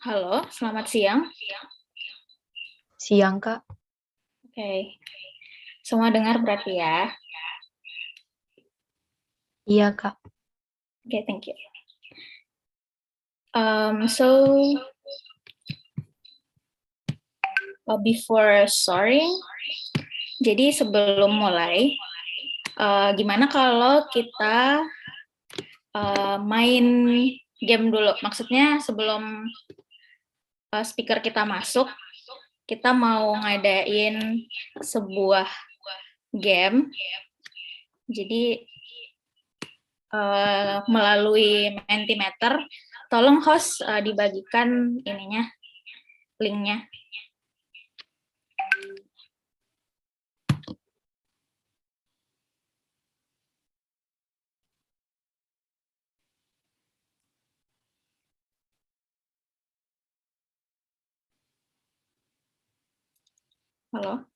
Halo, selamat siang. Siang, Kak. Oke, semua dengar berarti ya? Iya, Kak. Oke, thank you. So, before starting, jadi sebelum mulai, gimana kalau kita main game dulu? Maksudnya sebelum speaker kita masuk, kita mau ngadain sebuah game. Jadi melalui Mentimeter, tolong host dibagikan ininya, linknya. Halo.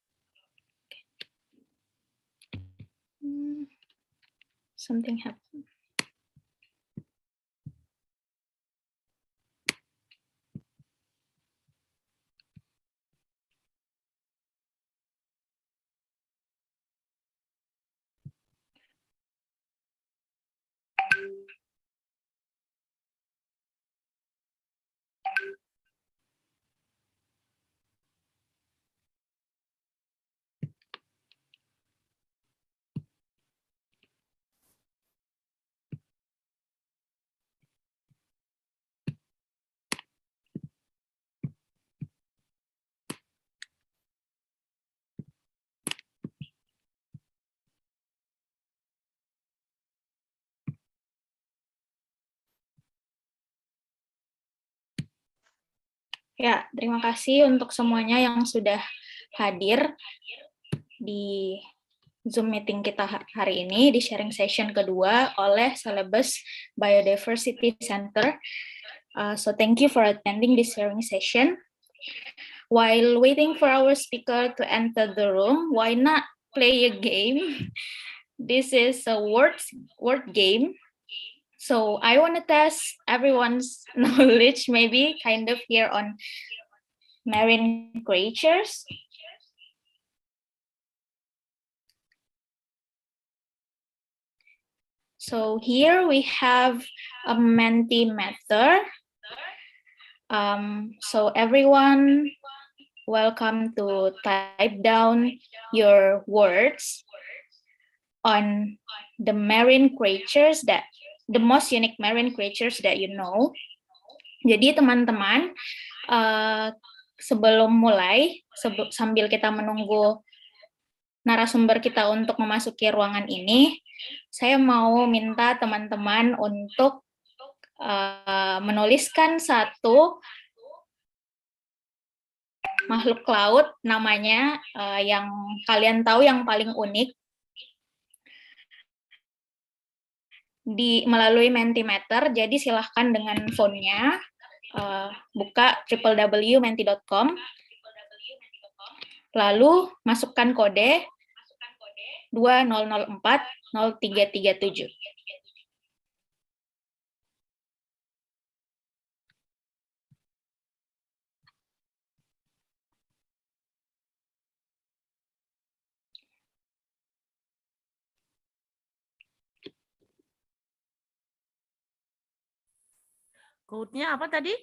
Something happened. Ya, terima kasih untuk semuanya yang sudah hadir di Zoom meeting kita hari ini, di sharing session kedua oleh Celebes Biodiversity Center. So thank you for attending this sharing session. While waiting for our speaker to enter the room, why not play a game? This is a word game. So I want to test everyone's knowledge, maybe kind of here on marine creatures. So here we have a Mentimeter. So everyone, welcome to type down your words on the marine creatures the most unique marine creatures that you know. Jadi teman-teman, sebelum mulai, sambil kita menunggu narasumber kita untuk memasuki ruangan ini, saya mau minta teman-teman untuk menuliskan satu makhluk laut namanya yang kalian tahu yang paling unik melalui Mentimeter. Jadi silahkan dengan phone-nya buka www.menti.com, lalu masukkan kode 20040337. Code-nya apa tadi?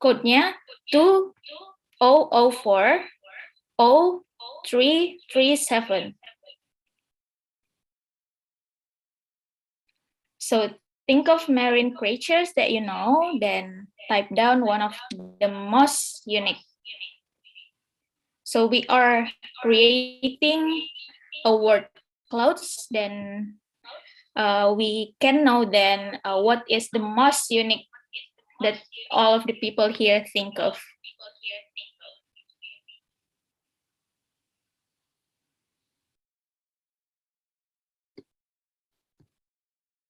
Code-nya 20040337. So think of marine creatures that you know, then type down one of the most unique. So we are creating a word clouds, then we can know then what is the most unique that all of the people here think of.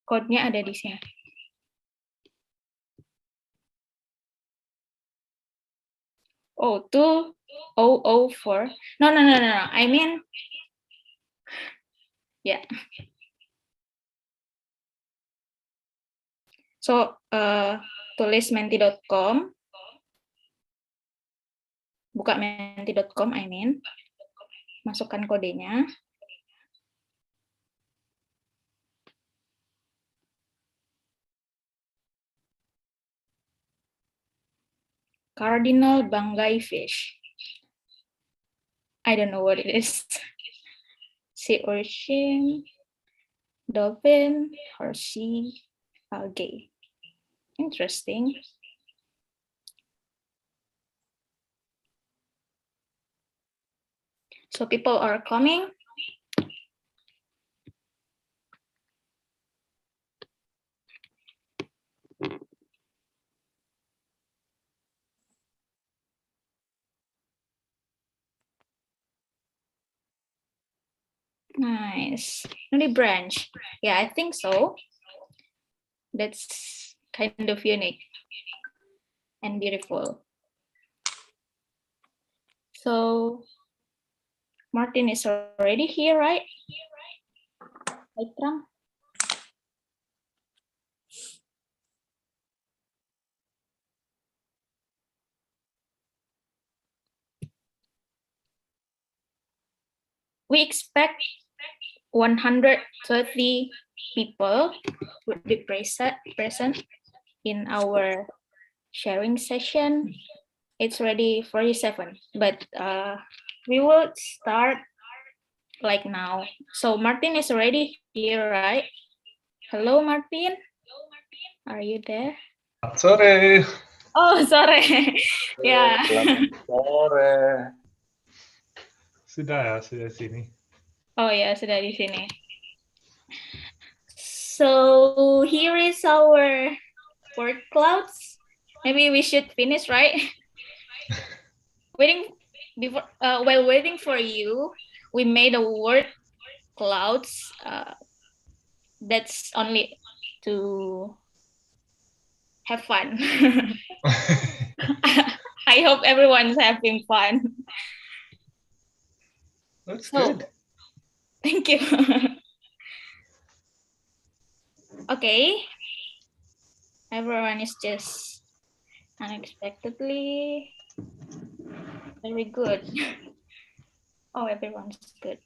Code-nya ada di sini. Oh, 2004. No. I mean, yeah. So, tulis menti.com, buka menti.com, masukkan kodenya. Cardinal banggai fish. I don't know what it is. Sea urchin, dolphin, or sea algae. Interesting. So people are coming. Nice. Only branch. Yeah, I think so. That's kind of unique and beautiful. So Maarten is already here, right? Right, Trang? We expect 130 people would be present in our sharing session. It's already 47, but we will start like now. So Maarten is already here, right? Hello, Maarten. Are you there? Sore. Oh, sorry. Yeah. Sore. Sudah sini. Oh ya, sudah di sini. So here is our word clouds. Maybe we should finish, right? While waiting for you, we made a word clouds. That's only to have fun. I hope everyone's having fun. That's good. Thank you. Okay. Everyone is just unexpectedly very good. Oh, everyone's good.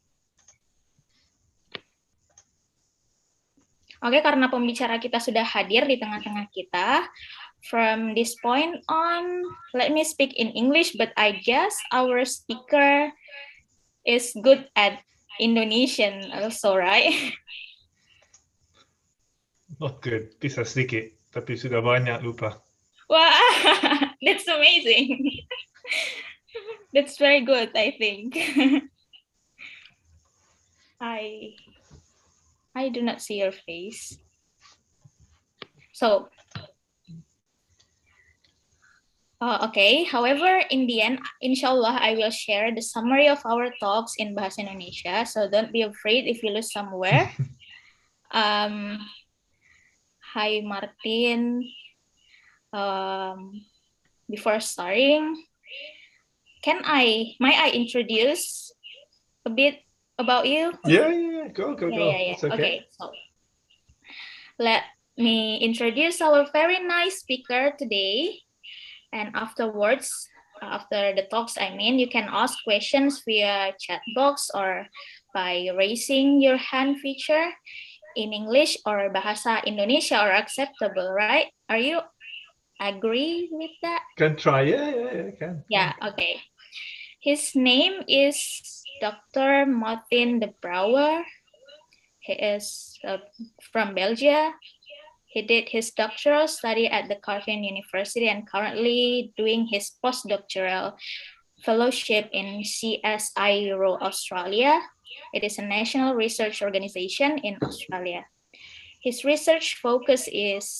Oke, karena pembicara kita sudah hadir di tengah-tengah kita, from this point on, let me speak in English, but I guess our speaker is good at Indonesian also, right? Not good. Bisa sedikit, tapi sudah banyak lupa. Wow, that's amazing. That's very good, I think. I do not see your face. So, okay. However, in the end, inshallah, I will share the summary of our talks in Bahasa Indonesia. So don't be afraid if you lose somewhere. Hi, Maarten. Before starting, may I introduce a bit about you? Yeah. Go. Yeah. It's okay. So let me introduce our very nice speaker today. And afterwards, after the talks, you can ask questions via chat box or by raising your hand feature. In English or Bahasa Indonesia are acceptable, right? Are you agree with that? Can try. Yeah, can. Yeah, okay. His name is Dr. Maarten de Brauwer. He is from Belgium. He did his doctoral study at the Carleton University and currently doing his postdoctoral fellowship in CSIRO Australia. It is a national research organization in Australia. His research focus is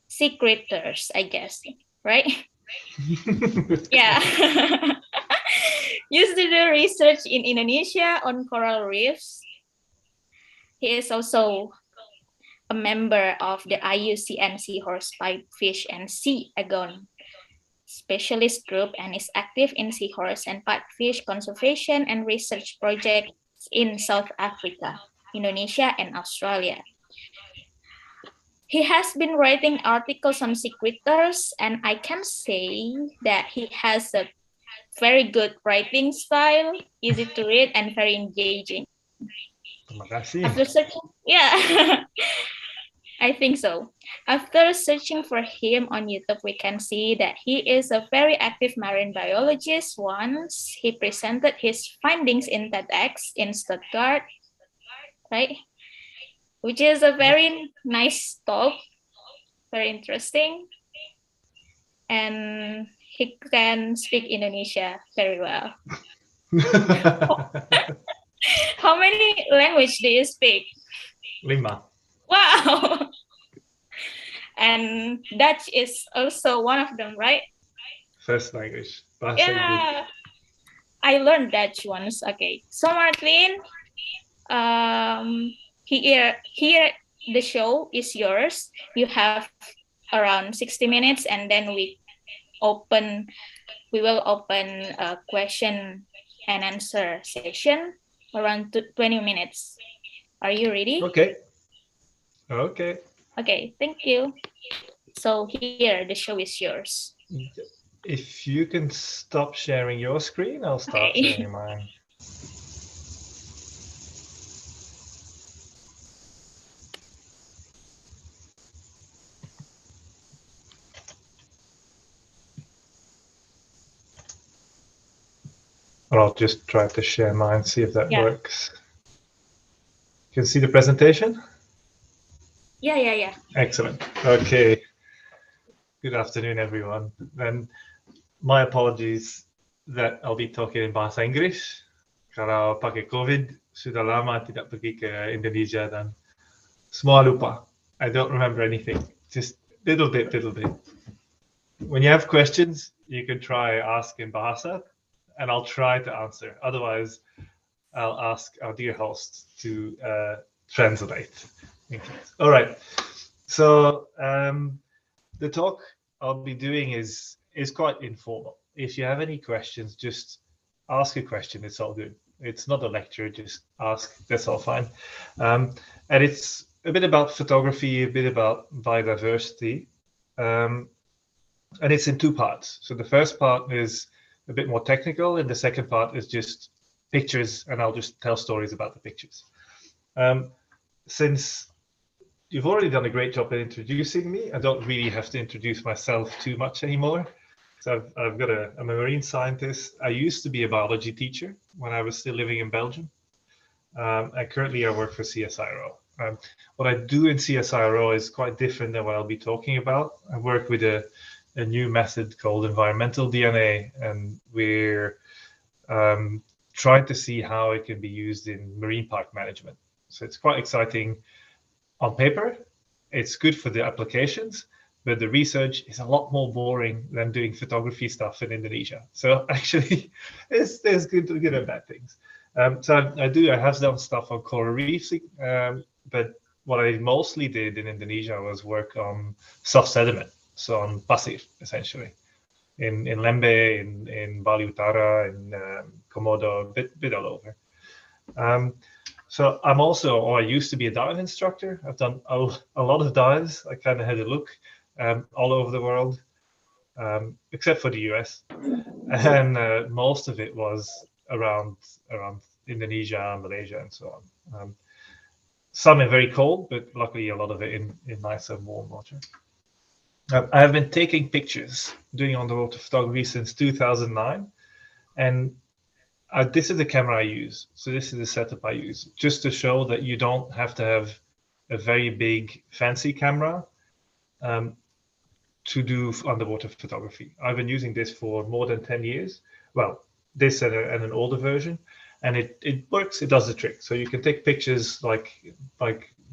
sea critters, I guess, right? Yeah. Used to do research in Indonesia on coral reefs. He is also a member of the IUCN Seahorse Pipefish and Sea Agon specialist group and is active in seahorse and pipefish conservation and research projects in South Africa, Indonesia, and Australia. he has been writing articles on sea critters, and I can say that he has a very good writing style, easy to read, and very engaging. Terima kasih. After searching, yeah, I think so. After searching for him on YouTube, we can see that he is a very active marine biologist. Once he presented his findings in TEDx in Stuttgart, right? Which is a very nice talk, very interesting. And he can speak Indonesia very well. How many languages do you speak? 5. Wow! And Dutch is also one of them, right? First language. Bahasa Ibu. Yeah, I learned Dutch once. Okay, so Maarten, here the show is yours. You have around 60 minutes, and then we will open a question and answer session around 20 minutes. Are you ready? Okay. Okay, thank you. So here, the show is yours. If you can stop sharing your screen, I'll start Okay. sharing mine. Or I'll just try to share mine, see if that works. You can see the presentation? Yeah. Excellent. Okay. Good afternoon, everyone. And my apologies that I'll be talking in bahasa Inggris. Kalau pakai COVID, sudah lama tidak pergi ke Indonesia dan semua lupa. I don't remember anything. Just little bit. When you have questions, you can try ask in bahasa, and I'll try to answer. Otherwise, I'll ask our dear host to translate. All right. So the talk I'll be doing is quite informal. If you have any questions, just ask a question. It's all good. It's not a lecture. Just ask. That's all fine. And it's a bit about photography, a bit about biodiversity. And it's in two parts. So the first part is a bit more technical, and the second part is just pictures, and I'll just tell stories about the pictures. Since you've already done a great job in introducing me, I don't really have to introduce myself too much anymore. So I'm a marine scientist. I used to be a biology teacher when I was still living in Belgium. And currently I work for CSIRO. What I do in CSIRO is quite different than what I'll be talking about. I work with a new method called environmental DNA, and we're trying to see how it can be used in marine park management. So it's quite exciting on paper. It's good for the applications, but the research is a lot more boring than doing photography stuff in Indonesia. So actually, there's good and bad things. So I have done stuff on coral reefs, but what I mostly did in Indonesia was work on soft sediment, so on pasir, essentially, in Lembe, in Bali Utara, in Komodo, a bit all over. So I used to be a dive instructor. I've done a lot of dives. I kind of had a look all over the world, except for the US, and most of it was around Indonesia, Malaysia, and so on. Some are very cold, but luckily a lot of it in nice and warm water. I have been taking pictures, doing underwater photography since 2009, and this is the camera I use. So this is the setup I use, just to show that you don't have to have a very big, fancy camera to do underwater photography. I've been using this for more than 10 years. Well, this and an older version, and it works. It does the trick. So you can take pictures like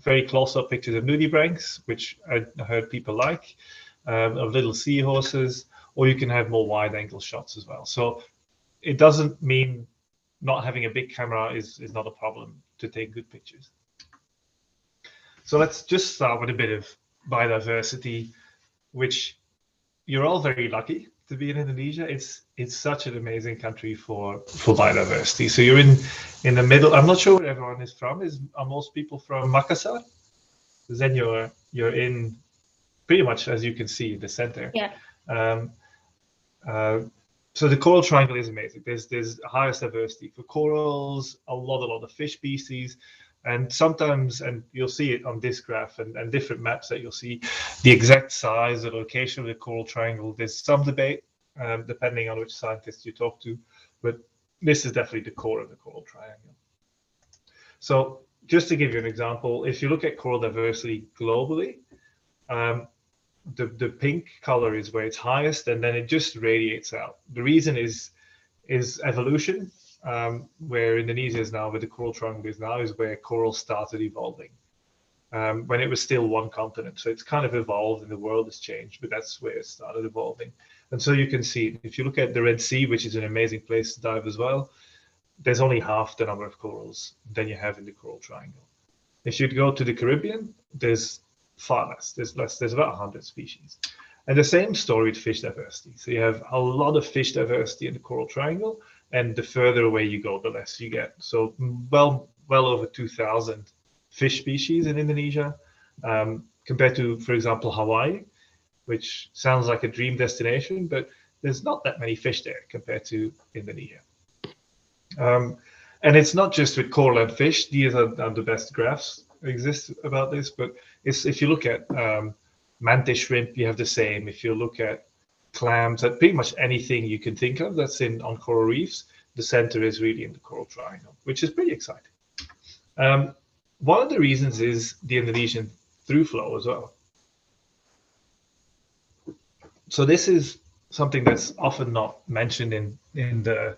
very close-up pictures of nudibranchs, which I heard people like, of little seahorses, or you can have more wide-angle shots as well. So it doesn't mean not having a big camera is not a problem to take good pictures. So let's just start with a bit of biodiversity, which you're all very lucky to be in Indonesia. It's such an amazing country for biodiversity. So you're in the middle. I'm not sure where everyone is from. Are most people from Makassar? then you're in pretty much, as you can see, the center. Yeah. So the coral triangle is amazing. There's highest diversity for corals, a lot of fish species, and sometimes, and you'll see it on this graph and different maps that you'll see the exact size, the location of the coral triangle. There's some debate depending on which scientist you talk to, but this is definitely the core of the coral triangle. So just to give you an example, if you look at coral diversity globally, the pink color is where it's highest, and then it just radiates out. The reason is evolution, where Indonesia is now, where the coral triangle is now, is where coral started evolving. When it was still one continent. So it's kind of evolved and the world has changed, but that's where it started evolving. And so you can see, if you look at the Red Sea, which is an amazing place to dive as well, there's only half the number of corals than you have in the coral triangle. If you go to the Caribbean, there's far less. There's about 100 species. And the same story with fish diversity. So you have a lot of fish diversity in the coral triangle, and the further away you go, the less you get. So well over 2,000 fish species in Indonesia, compared to, for example, Hawaii, which sounds like a dream destination, but there's not that many fish there compared to Indonesia. And it's not just with coral and fish. These are the best graphs exist about this, but if you look at mantis shrimp, you have the same. If you look at clams, at pretty much anything you can think of that's on coral reefs, the center is really in the coral triangle, which is pretty exciting. One of the reasons is the Indonesian through flow as well. So this is something that's often not mentioned in the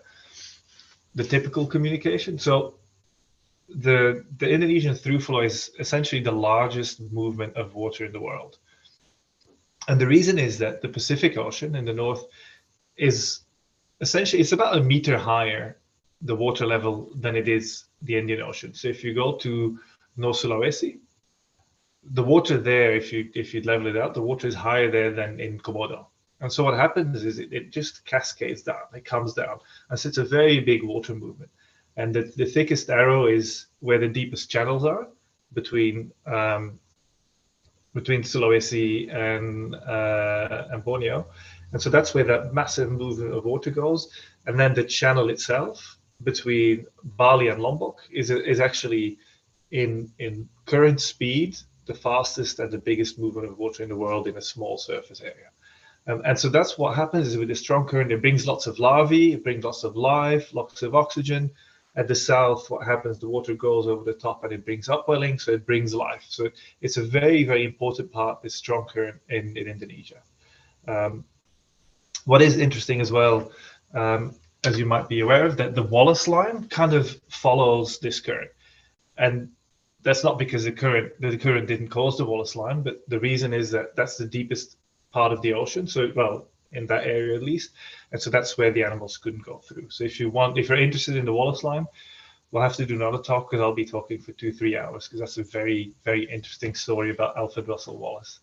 typical communication. So the Indonesian through flow is essentially the largest movement of water in the world. And the reason is that the Pacific Ocean in the north is essentially, it's about 1 meter higher, the water level, than it is the Indian Ocean. So if you go to North Sulawesi, the water there, if you level it out, the water is higher there than in Komodo. And so what happens is it just cascades down, it comes down. And so it's a very big water movement. And the thickest arrow is where the deepest channels are between Sulawesi and Borneo. And so that's where that massive movement of water goes. And then the channel itself between Bali and Lombok is actually in current speed the fastest and the biggest movement of water in the world in a small surface area. And so that's what happens is with the strong current, it brings lots of larvae, it brings lots of life, lots of oxygen. At the south, what happens, the water goes over the top and it brings upwelling, so it brings life. So it's a very, very important part, this strong current in Indonesia. What is interesting as well, as you might be aware of, that the Wallace line kind of follows this current. And that's not because the current didn't cause the Wallace line, but the reason is that that's the deepest part of the ocean. So, well, in that area at least. And so that's where the animals couldn't go through. So if you're interested in the Wallace line, we'll have to do another talk because I'll be talking for 2-3 hours because that's a very, very interesting story about Alfred Russel Wallace.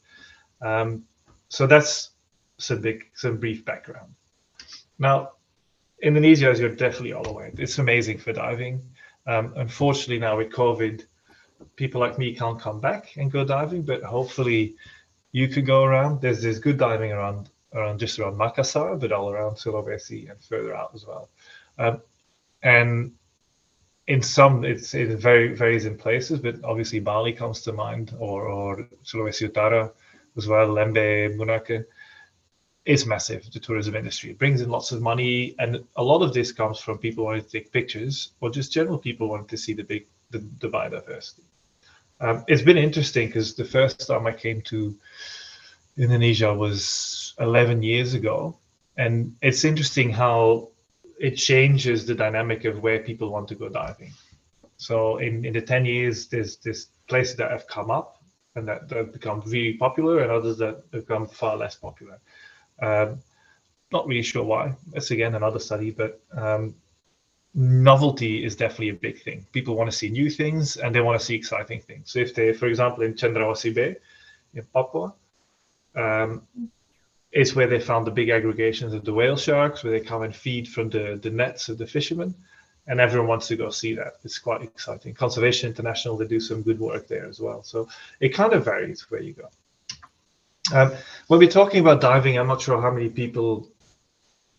So that's some brief background. Now, Indonesia, as you're definitely all aware, it's amazing for diving. Unfortunately now with COVID, people like me can't come back and go diving, but hopefully you could go around. There's good diving around Makassar, but all around Celebes and further out as well. And in some, it varies in places, but obviously Bali comes to mind, or Sulawesi Utara as well, Lembe, Munake. It's massive, the tourism industry. It brings in lots of money, and a lot of this comes from people wanting to take pictures, or just general people wanting to see the biodiversity. It's been interesting because the first time I came to Indonesia was 11 years ago, and it's interesting how it changes the dynamic of where people want to go diving. So in the 10 years, there's places that have come up and that have become really popular, and others that have become far less popular. Not really sure why. That's again another study, but novelty is definitely a big thing. People want to see new things and they want to see exciting things. So if they, for example, in Cendrawasih Bay in Papua, it's where they found the big aggregations of the whale sharks, where they come and feed from the nets of the fishermen. And everyone wants to go see that. It's quite exciting. Conservation International, they do some good work there as well. So it kind of varies where you go. When we're talking about diving, I'm not sure how many people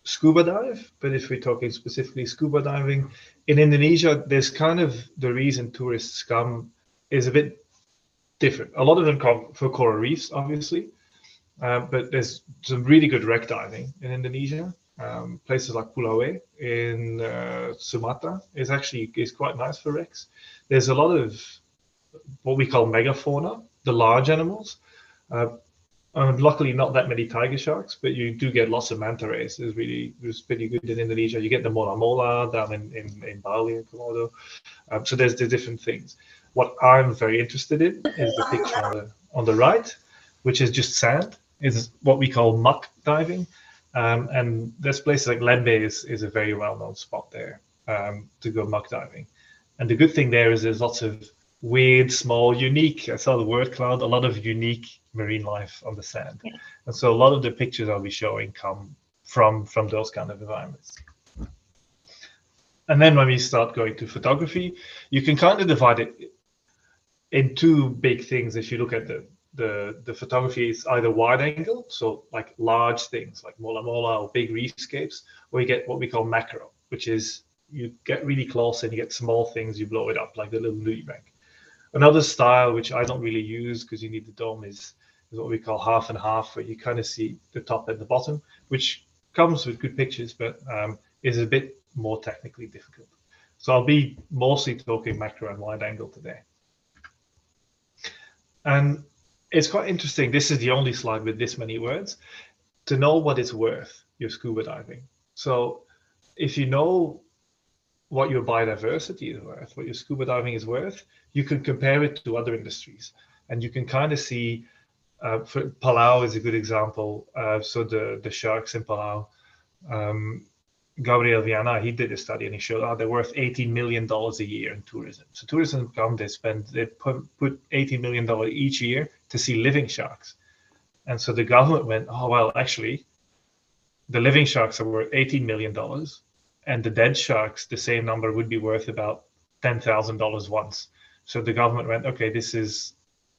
scuba dive, but if we're talking specifically scuba diving, in Indonesia, there's kind of the reason tourists come is a bit different. A lot of them come for coral reefs, obviously, but there's some really good wreck diving in Indonesia. Places like Pulau in Sumatra is quite nice for wrecks. There's a lot of what we call megafauna, the large animals. Luckily, not that many tiger sharks, but you do get lots of manta rays. It's pretty good in Indonesia. You get the mola mola down in Bali and Komodo. So there's the different things. What I'm very interested in is the picture on the right, which is just sand. Is what we call muck diving. And there's places like Celebes is a very well-known spot there to go muck diving. And the good thing there is there's lots of weird, small, unique, I saw the word cloud, a lot of unique marine life on the sand. Yeah. And so a lot of the pictures I'll be showing come from those kind of environments. And then when we start going to photography, you can kind of divide it in two big things. If you look at the photography, is either wide angle, so like large things like mola mola or big reefscapes, or you get what we call macro, which is you get really close and you get small things, you blow it up like the little nudie bank. Another style, which I don't really use because you need the dome, is what we call half and half, where you kind of see the top and the bottom, which comes with good pictures, but is a bit more technically difficult. So I'll be mostly talking macro and wide angle today. And it's quite interesting. This is the only slide with this many words to know what it's worth, your scuba diving. So if you know what your biodiversity is worth, what your scuba diving is worth, you can compare it to other industries. And you can kind of see, for Palau is a good example. So the sharks in Palau, Gabriel Viana, he did a study and he showed they're worth $18 million a year in tourism. So tourism come, they put $18 million each year to see living sharks. And so the government went, oh, well, actually, the living sharks are worth $18 million. And the dead sharks, the same number would be worth about $10,000 once. So the government went, okay, this is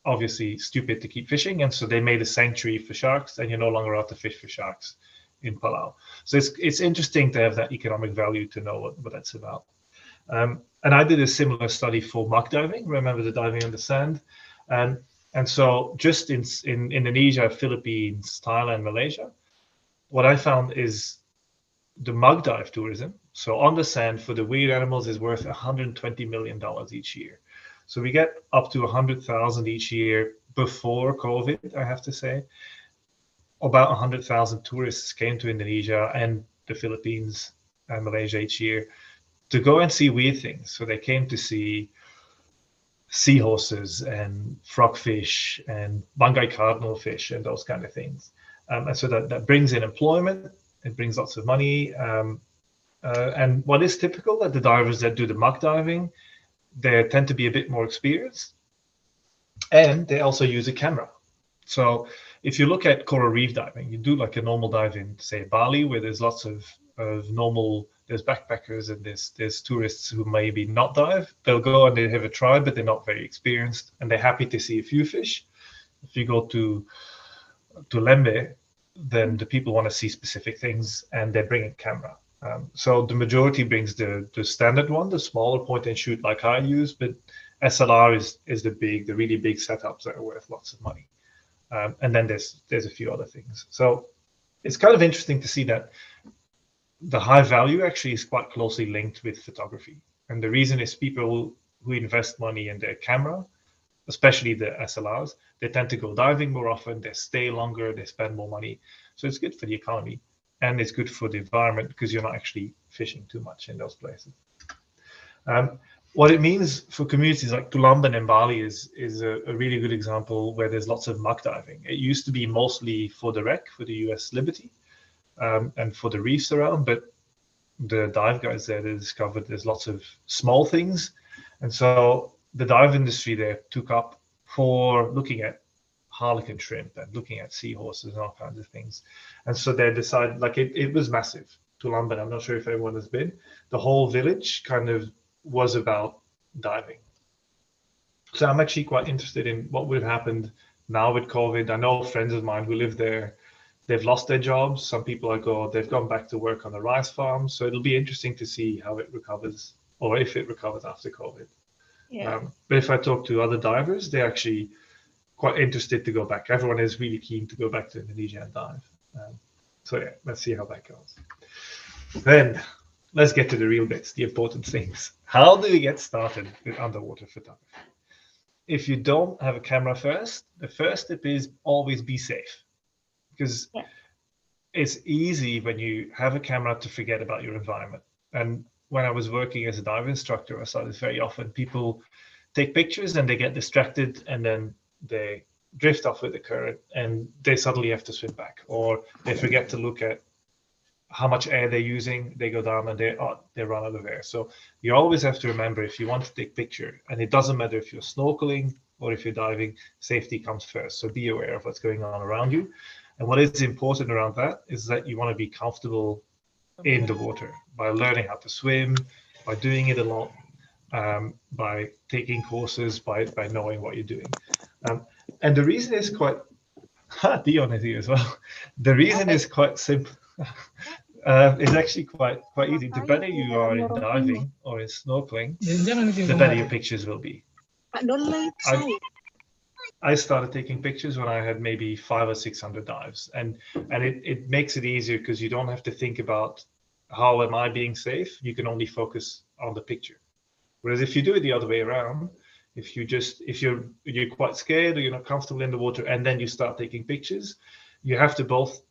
obviously stupid to keep fishing. And so they made a sanctuary for sharks, and you're no longer allowed to fish for sharks in Palau. So it's interesting to have that economic value to know what that's about. And I did a similar study for muck diving. Remember the diving on the sand? And so just in Indonesia, Philippines, Thailand, Malaysia, what I found is the mud dive tourism, so on the sand for the weird animals, is worth $120 million each year. So we get up to 100,000 each year before COVID, I have to say. About 100,000 tourists came to Indonesia and the Philippines and Malaysia each year to go and see weird things. So they came to see seahorses and frogfish and bangkai cardinal fish and those kind of things. And so that brings in employment. It brings lots of money. And what is typical that the divers that do the muck diving, they tend to be a bit more experienced. And they also use a camera. So if you look at coral reef diving, you do like a normal dive in, say, Bali, where there's lots of normal, there's backpackers and there's tourists who maybe not dive. They'll go and they have a try, but they're not very experienced. And they're happy to see a few fish. If you go to Lembe, then the people want to see specific things and they bring a camera. So the majority brings the standard one, the smaller point and shoot like I use, but SLR is the really big setups that are worth lots of money. And then there's a few other things. So it's kind of interesting to see that the high value actually is quite closely linked with photography. And the reason is people who invest money in their camera, especially the SLRs, they tend to go diving more often, they stay longer, they spend more money. So it's good for the economy and it's good for the environment because you're not actually fishing too much in those places. What it means for communities like Tulamben and Bali is a really good example where there's lots of muck diving. It used to be mostly for the wreck, for the US Liberty, and for the reefs around, but the dive guys there, they discovered there's lots of small things. And so the dive industry there took up for looking at harlequin shrimp and looking at seahorses and all kinds of things. And so they decided, like it was massive. Tulamben. I'm not sure if everyone has been. The whole village kind of was about diving. So I'm actually quite interested in what would have happened now with COVID. I know friends of mine who live there, they've lost their jobs. Some people they've gone back to work on the rice farm. So it'll be interesting to see how it recovers, or if it recovers after COVID. Yeah. But if I talk to other divers, they're actually quite interested to go back. Everyone is really keen to go back to Indonesia and dive. So yeah, let's see how that goes. Then let's get to the real bits, the important things. How do we get started with underwater photography? If you don't have a camera first, the first tip is always be safe. Because it's easy when you have a camera to forget about your environment. And when I was working as a dive instructor, I saw this very often. People take pictures and they get distracted, and then they drift off with the current and they suddenly have to swim back, or they forget to look at how much air they're using. They go down and they run out of air. So you always have to remember, if you want to take a picture, and it doesn't matter if you're snorkeling or if you're diving, safety comes first. So be aware of what's going on around you. And what is important around that is that you want to be comfortable in the water by learning how to swim, by doing it a lot, by taking courses, by knowing what you're doing. And the reason is quite, Dion is here as well. The reason is quite simple. It's actually quite easy. The better you are in diving or in snorkeling, the better your pictures will be. I started taking pictures when I had maybe 500 or 600 dives, and it makes it easier because you don't have to think about how am I being safe. You can only focus on the picture. Whereas if you do it the other way around, if you're quite scared or you're not comfortable in the water, and then you start taking pictures, you have to both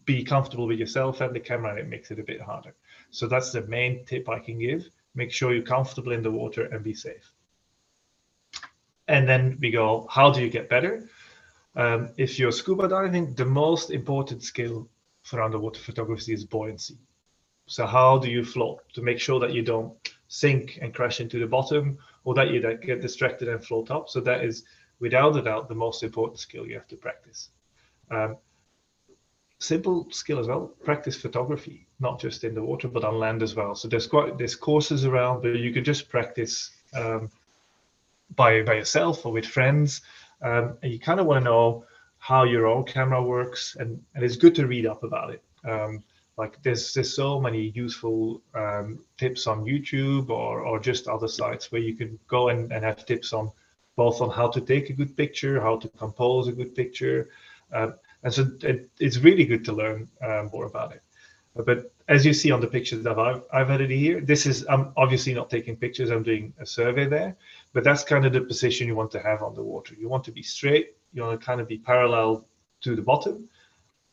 be comfortable with yourself and the camera, and it makes it a bit harder. So that's the main tip I can give. Make sure you're comfortable in the water and be safe. And then we go, how do you get better? If you're scuba diving, the most important skill for underwater photography is buoyancy. So how do you float to make sure that you don't sink and crash into the bottom, or that you don't get distracted and float up? So that is, without a doubt, the most important skill you have to practice. Simple skill as well, practice photography, not just in the water, but on land as well. So there's courses around, but you can just practice by yourself or with friends. And you kind of want to know how your own camera works, and it's good to read up about it. Like there's so many useful tips on YouTube or just other sites where you can go and have tips on both on how to take a good picture, how to compose a good picture. And so it's really good to learn more about it. But as you see on the pictures that I've added here, I'm obviously not taking pictures, I'm doing a survey there, but that's kind of the position you want to have on the water. You want to be straight, you want to kind of be parallel to the bottom,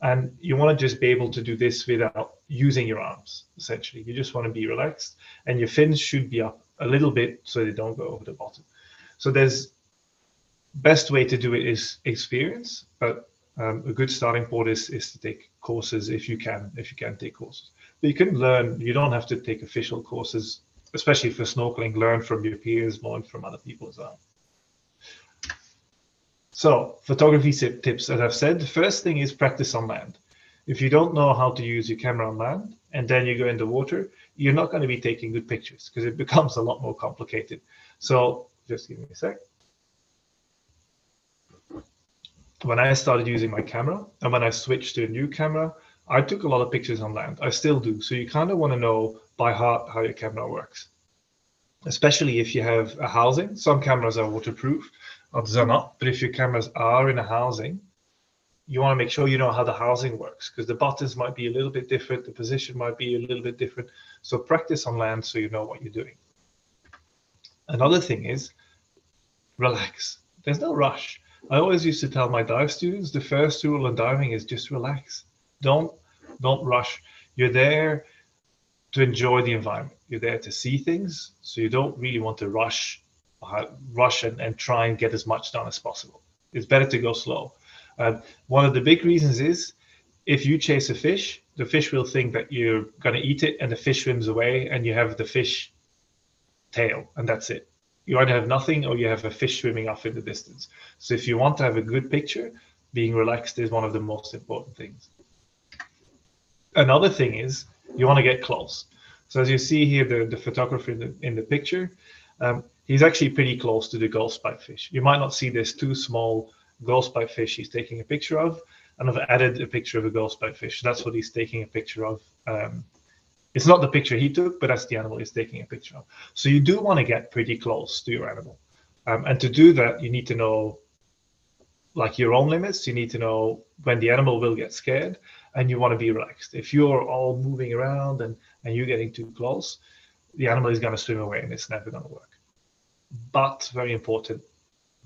and you want to just be able to do this without using your arms, essentially. You just want to be relaxed, and your fins should be up a little bit so they don't go over the bottom. So best way to do it is experience, but a good starting point is to take courses if you can take courses. But you can learn, you don't have to take official courses, especially for snorkeling. Learn from your peers, learn from other people as well. So photography tips, as I've said, the first thing is practice on land. If you don't know how to use your camera on land and then you go in the water, you're not going to be taking good pictures because it becomes a lot more complicated. So just give me a sec. When I started using my camera and when I switched to a new camera, I took a lot of pictures on land. I still do. So you kind of want to know by heart how your camera works, especially if you have a housing. Some cameras are waterproof, others are not. But if your cameras are in a housing, you want to make sure you know how the housing works, because the buttons might be a little bit different. The position might be a little bit different. So practice on land so you know what you're doing. Another thing is relax. There's no rush. I always used to tell my dive students, the first rule in diving is just relax. Don't rush. You're there to enjoy the environment. You're there to see things. So you don't really want to rush and try and get as much done as possible. It's better to go slow. One of the big reasons is if you chase a fish, the fish will think that you're going to eat it, and the fish swims away and you have the fish tail, and that's it. You either have nothing or you have a fish swimming off in the distance. So if you want to have a good picture, being relaxed is one of the most important things. Another thing is You want to get close. So as you see here, the photographer in the picture, he's actually pretty close to the ghost-pipe fish. You might not see there's two small ghost-pipe fish he's taking a picture of, and I've added a picture of a ghost-pipe fish. That's what he's taking a picture of. It's not the picture he took, but that's the animal he's taking a picture of. So you do want to get pretty close to your animal. And to do that, you need to know like your own limits. You need to know when the animal will get scared, and you want to be relaxed. If you're all moving around and you're getting too close, the animal is going to swim away and it's never going to work. But very important,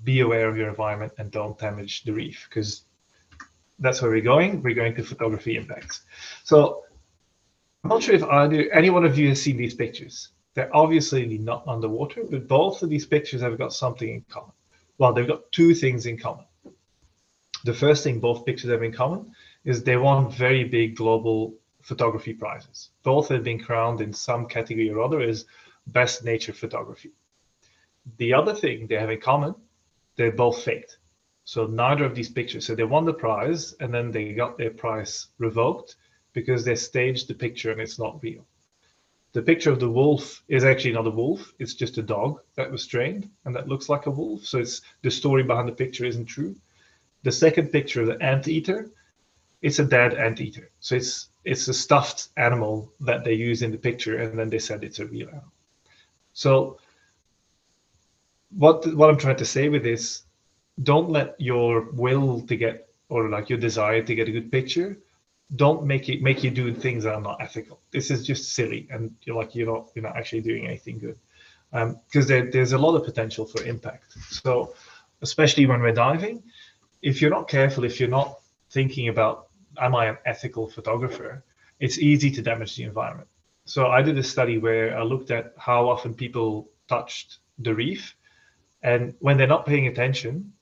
be aware of your environment and don't damage the reef, because that's where we're going. We're going to photography impacts. So I'm not sure if any one of you has seen these pictures. They're obviously not underwater, but both of these pictures have got something in common. Well, they've got two things in common. The first thing both pictures have in common is they won very big global photography prizes. Both have been crowned in some category or other as best nature photography. The other thing they have in common, they're both faked. So neither of these pictures, so they won the prize and then they got their prize revoked because they staged the picture and it's not real. The picture of the wolf is actually not a wolf, it's just a dog that was trained and that looks like a wolf. So it's the story behind the picture isn't true. The second picture of the anteater, it's a dead anteater. So it's a stuffed animal that they use in the picture and then they said it's a real animal. So what I'm trying to say with this, don't let your will to get, or like your desire to get a good picture, don't make you do things that are not ethical. This is just silly, and you're not actually doing anything good, because there's a lot of potential for impact. So especially when we're diving, if you're not careful, if you're not thinking about, am I an ethical photographer, it's easy to damage the environment. So I did a study where I looked at how often people touched the reef, and when they're not paying attention,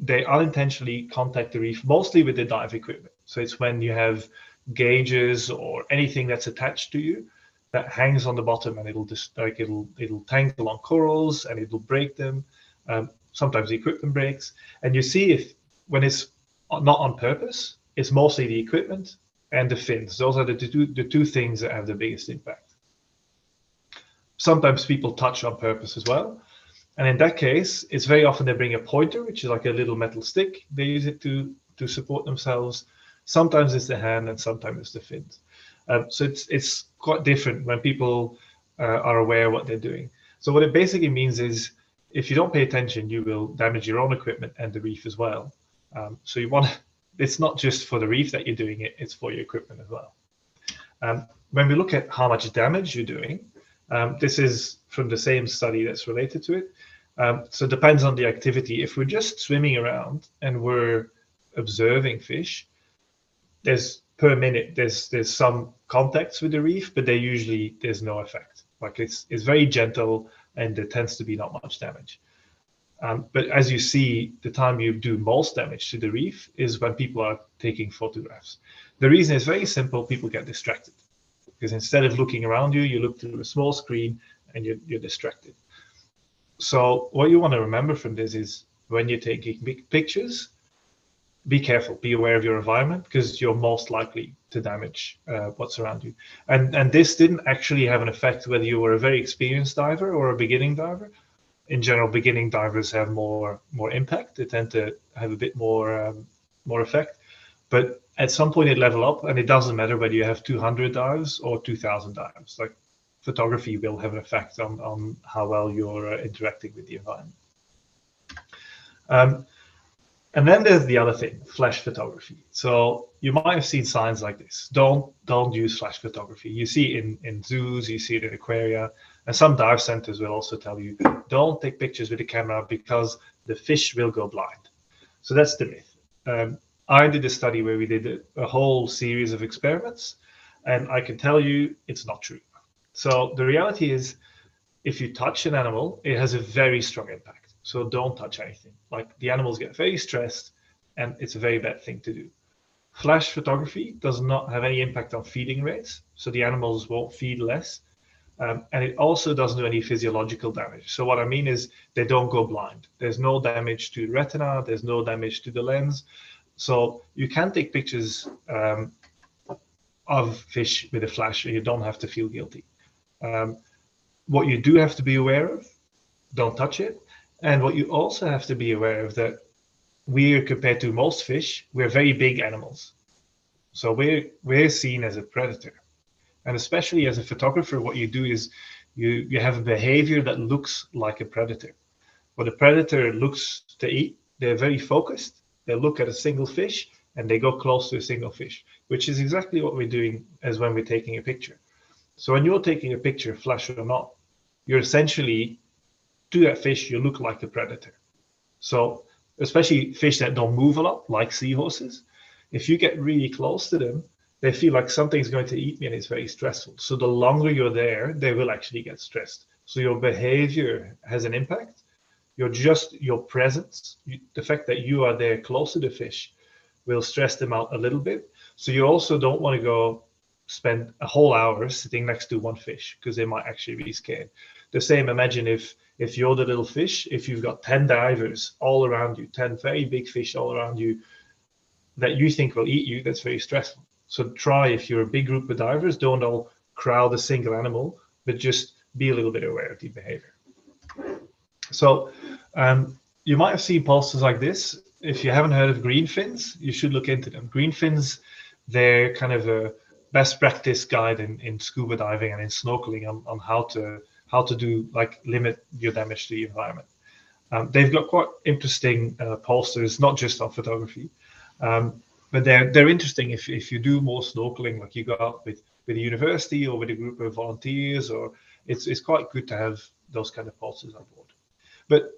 they unintentionally contact the reef, mostly with the dive equipment. So it's when you have gauges or anything that's attached to you that hangs on the bottom, and it'll tangle on corals and it'll break them. Sometimes the equipment breaks, and you see when it's not on purpose, it's mostly the equipment and the fins. Those are the two things that have the biggest impact. Sometimes people touch on purpose as well. And in that case, it's very often they bring a pointer, which is like a little metal stick. They use it to support themselves. Sometimes it's the hand and sometimes it's the fins. So it's quite different when people are aware of what they're doing. So what it basically means is if you don't pay attention, you will damage your own equipment and the reef as well. So it's not just for the reef that you're doing it, it's for your equipment as well. When we look at how much damage you're doing, this is from the same study that's related to it. So it depends on the activity. If we're just swimming around and we're observing fish, per minute there's some contacts with the reef, but there's no effect. Like it's very gentle and there tends to be not much damage. But as you see, the time you do most damage to the reef is when people are taking photographs. The reason is very simple: people get distracted. Because instead of looking around you, you look through a small screen and you're distracted. So what you want to remember from this is when you're taking big pictures, be careful, be aware of your environment, because you're most likely to damage what's around you. And this didn't actually have an effect whether you were a very experienced diver or a beginning diver. In general, beginning divers have more impact. They tend to have a bit more effect. But at some point it level up, and it doesn't matter whether you have 200 dives or 2,000 dives. Like photography will have an effect on how well you're interacting with the environment. And then there's the other thing, flash photography. So you might have seen signs like this. Don't use flash photography. You see it in zoos, you see it in aquaria, and some dive centers will also tell you, don't take pictures with the camera because the fish will go blind. So that's the myth. I did a study where we did a whole series of experiments, and I can tell you it's not true. So the reality is, if you touch an animal, it has a very strong impact. So don't touch anything. Like the animals get very stressed, and it's a very bad thing to do. Flash photography does not have any impact on feeding rates, so the animals won't feed less. And it also doesn't do any physiological damage. So what I mean is they don't go blind. There's no damage to the retina, there's no damage to the lens. So you can take pictures of fish with a flash, and you don't have to feel guilty. What you do have to be aware of, don't touch it. And what you also have to be aware of, that we're, compared to most fish, we're very big animals. So we're seen as a predator. And especially as a photographer, what you do is you have a behavior that looks like a predator. When a predator looks to eat, they're very focused. They look at a single fish and they go close to a single fish, which is exactly what we're doing as when we're taking a picture. So when you're taking a picture, flash or not, you're essentially, to that fish, you look like a predator. So especially fish that don't move a lot, like seahorses, if you get really close to them, they feel like something's going to eat me, and it's very stressful. So the longer you're there, they will actually get stressed. So your behavior has an impact. Your presence, the fact that you are there close to the fish, will stress them out a little bit. So you also don't want to go spend a whole hour sitting next to one fish, because they might actually be scared. The same, imagine if you're the little fish, if you've got 10 divers all around you, 10 very big fish all around you that you think will eat you, that's very stressful. So try, if you're a big group of divers, don't all crowd a single animal, but just be a little bit aware of the behavior. So you might have seen posters like this. If you haven't heard of green fins, you should look into them. Green fins, they're kind of a best practice guide in scuba diving and in snorkeling on how to do, like, limit your damage to the environment. They've got quite interesting posters, not just on photography, but they're interesting if you do more snorkeling, like you go out with a university or with a group of volunteers, or it's quite good to have those kind of posters on board. But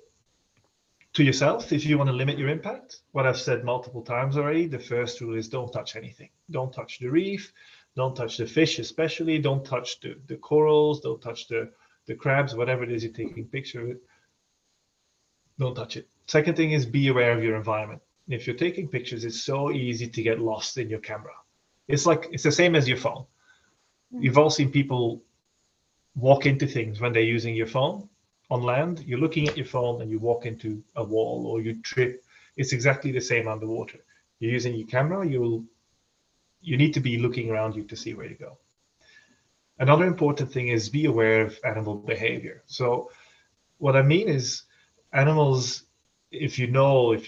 to yourself, if you want to limit your impact, what I've said multiple times already, the first rule is don't touch anything. Don't touch the reef, don't touch the fish, especially don't touch the corals, don't touch the crabs, whatever it is you're taking a picture of it, don't touch it. Second thing is be aware of your environment. If you're taking pictures, it's so easy to get lost in your camera. It's the same as your phone. You've all seen people walk into things when they're using your phone on land. You're looking at your phone and you walk into a wall or you trip. It's exactly the same underwater. You're using your camera, you need to be looking around you to see where to go. Another important thing is be aware of animal behavior. So what I mean is, animals, if you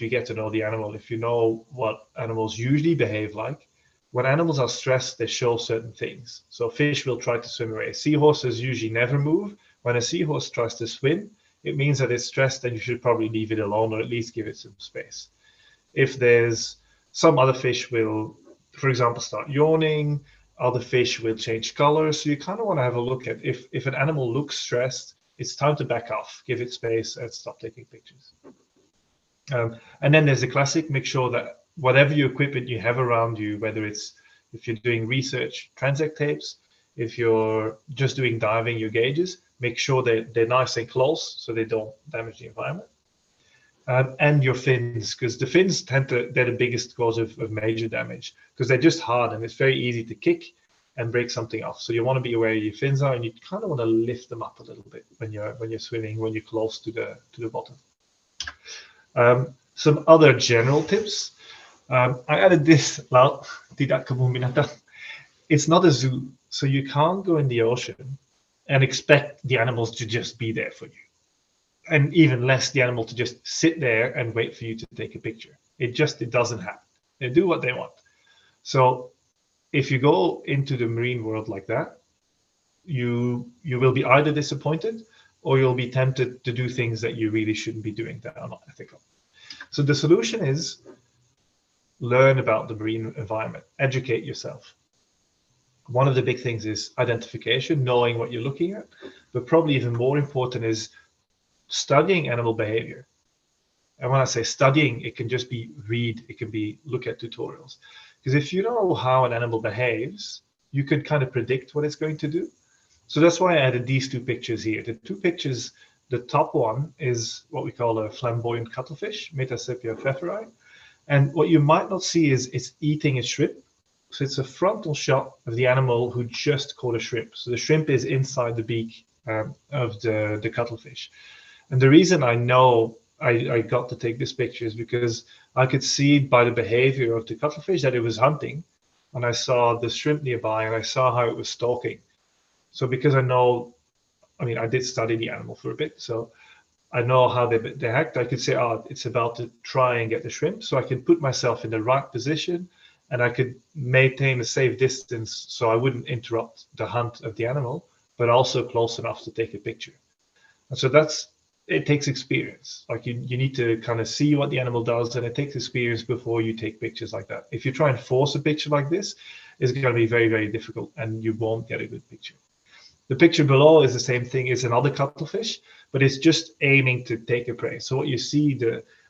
get to know the animal, if you know what animals usually behave like, when animals are stressed, they show certain things. So fish will try to swim away. Seahorses usually never move. When a seahorse tries to swim, it means that it's stressed and you should probably leave it alone, or at least give it some space. If there's some other fish will, for example, start yawning, other fish will change color. So you kind of want to have a look at if an animal looks stressed, it's time to back off, give it space, and stop taking pictures. And then there's the classic, make sure that whatever your equipment you have around you, whether it's, if you're doing research, transect tapes, if you're just doing diving, your gauges, make sure they're nice and close so they don't damage the environment. And your fins, because the fins they're the biggest cause of major damage, because they're just hard and it's very easy to kick and break something off. So you want to be aware of your fins are, and you kind of want to lift them up a little bit when you're swimming, when you're close to the bottom. Some other general tips. I added this. Well, tidak kebun binatang. It's not a zoo, so you can't go in the ocean and expect the animals to just be there for you, and even less the animal to just sit there and wait for you to take a picture. It doesn't happen. They do what they want. So if you go into the marine world like that, you will be either disappointed or you'll be tempted to do things that you really shouldn't be doing that are not ethical. So the solution is learn about the marine environment, educate yourself. One of the big things is identification, knowing what you're looking at, but probably even more important is studying animal behavior. And when I say studying, it can just be read, it can be look at tutorials. Because if you know how an animal behaves, you can kind of predict what it's going to do. So that's why I added these two pictures here. The two pictures, the top one is what we call a flamboyant cuttlefish, Metasepia pfefferi. And what you might not see is it's eating a shrimp. So it's a frontal shot of the animal who just caught a shrimp. So the shrimp is inside the beak of the cuttlefish. And the reason I know I got to take this picture is because I could see by the behavior of the cuttlefish that it was hunting. and I saw the shrimp nearby, and I saw how it was stalking. So because I know, I mean, I did study the animal for a bit, so I know how they act. I could say, oh, it's about to try and get the shrimp. So I can put myself in the right position, and I could maintain a safe distance so I wouldn't interrupt the hunt of the animal, but also close enough to take a picture. And so it takes experience. Like you need to kind of see what the animal does, and it takes experience before you take pictures like that. If you try and force a picture like this, it's going to be very, very difficult, and you won't get a good picture. The picture below is the same thing. It's another cuttlefish, but it's just aiming to take a prey. So what you see,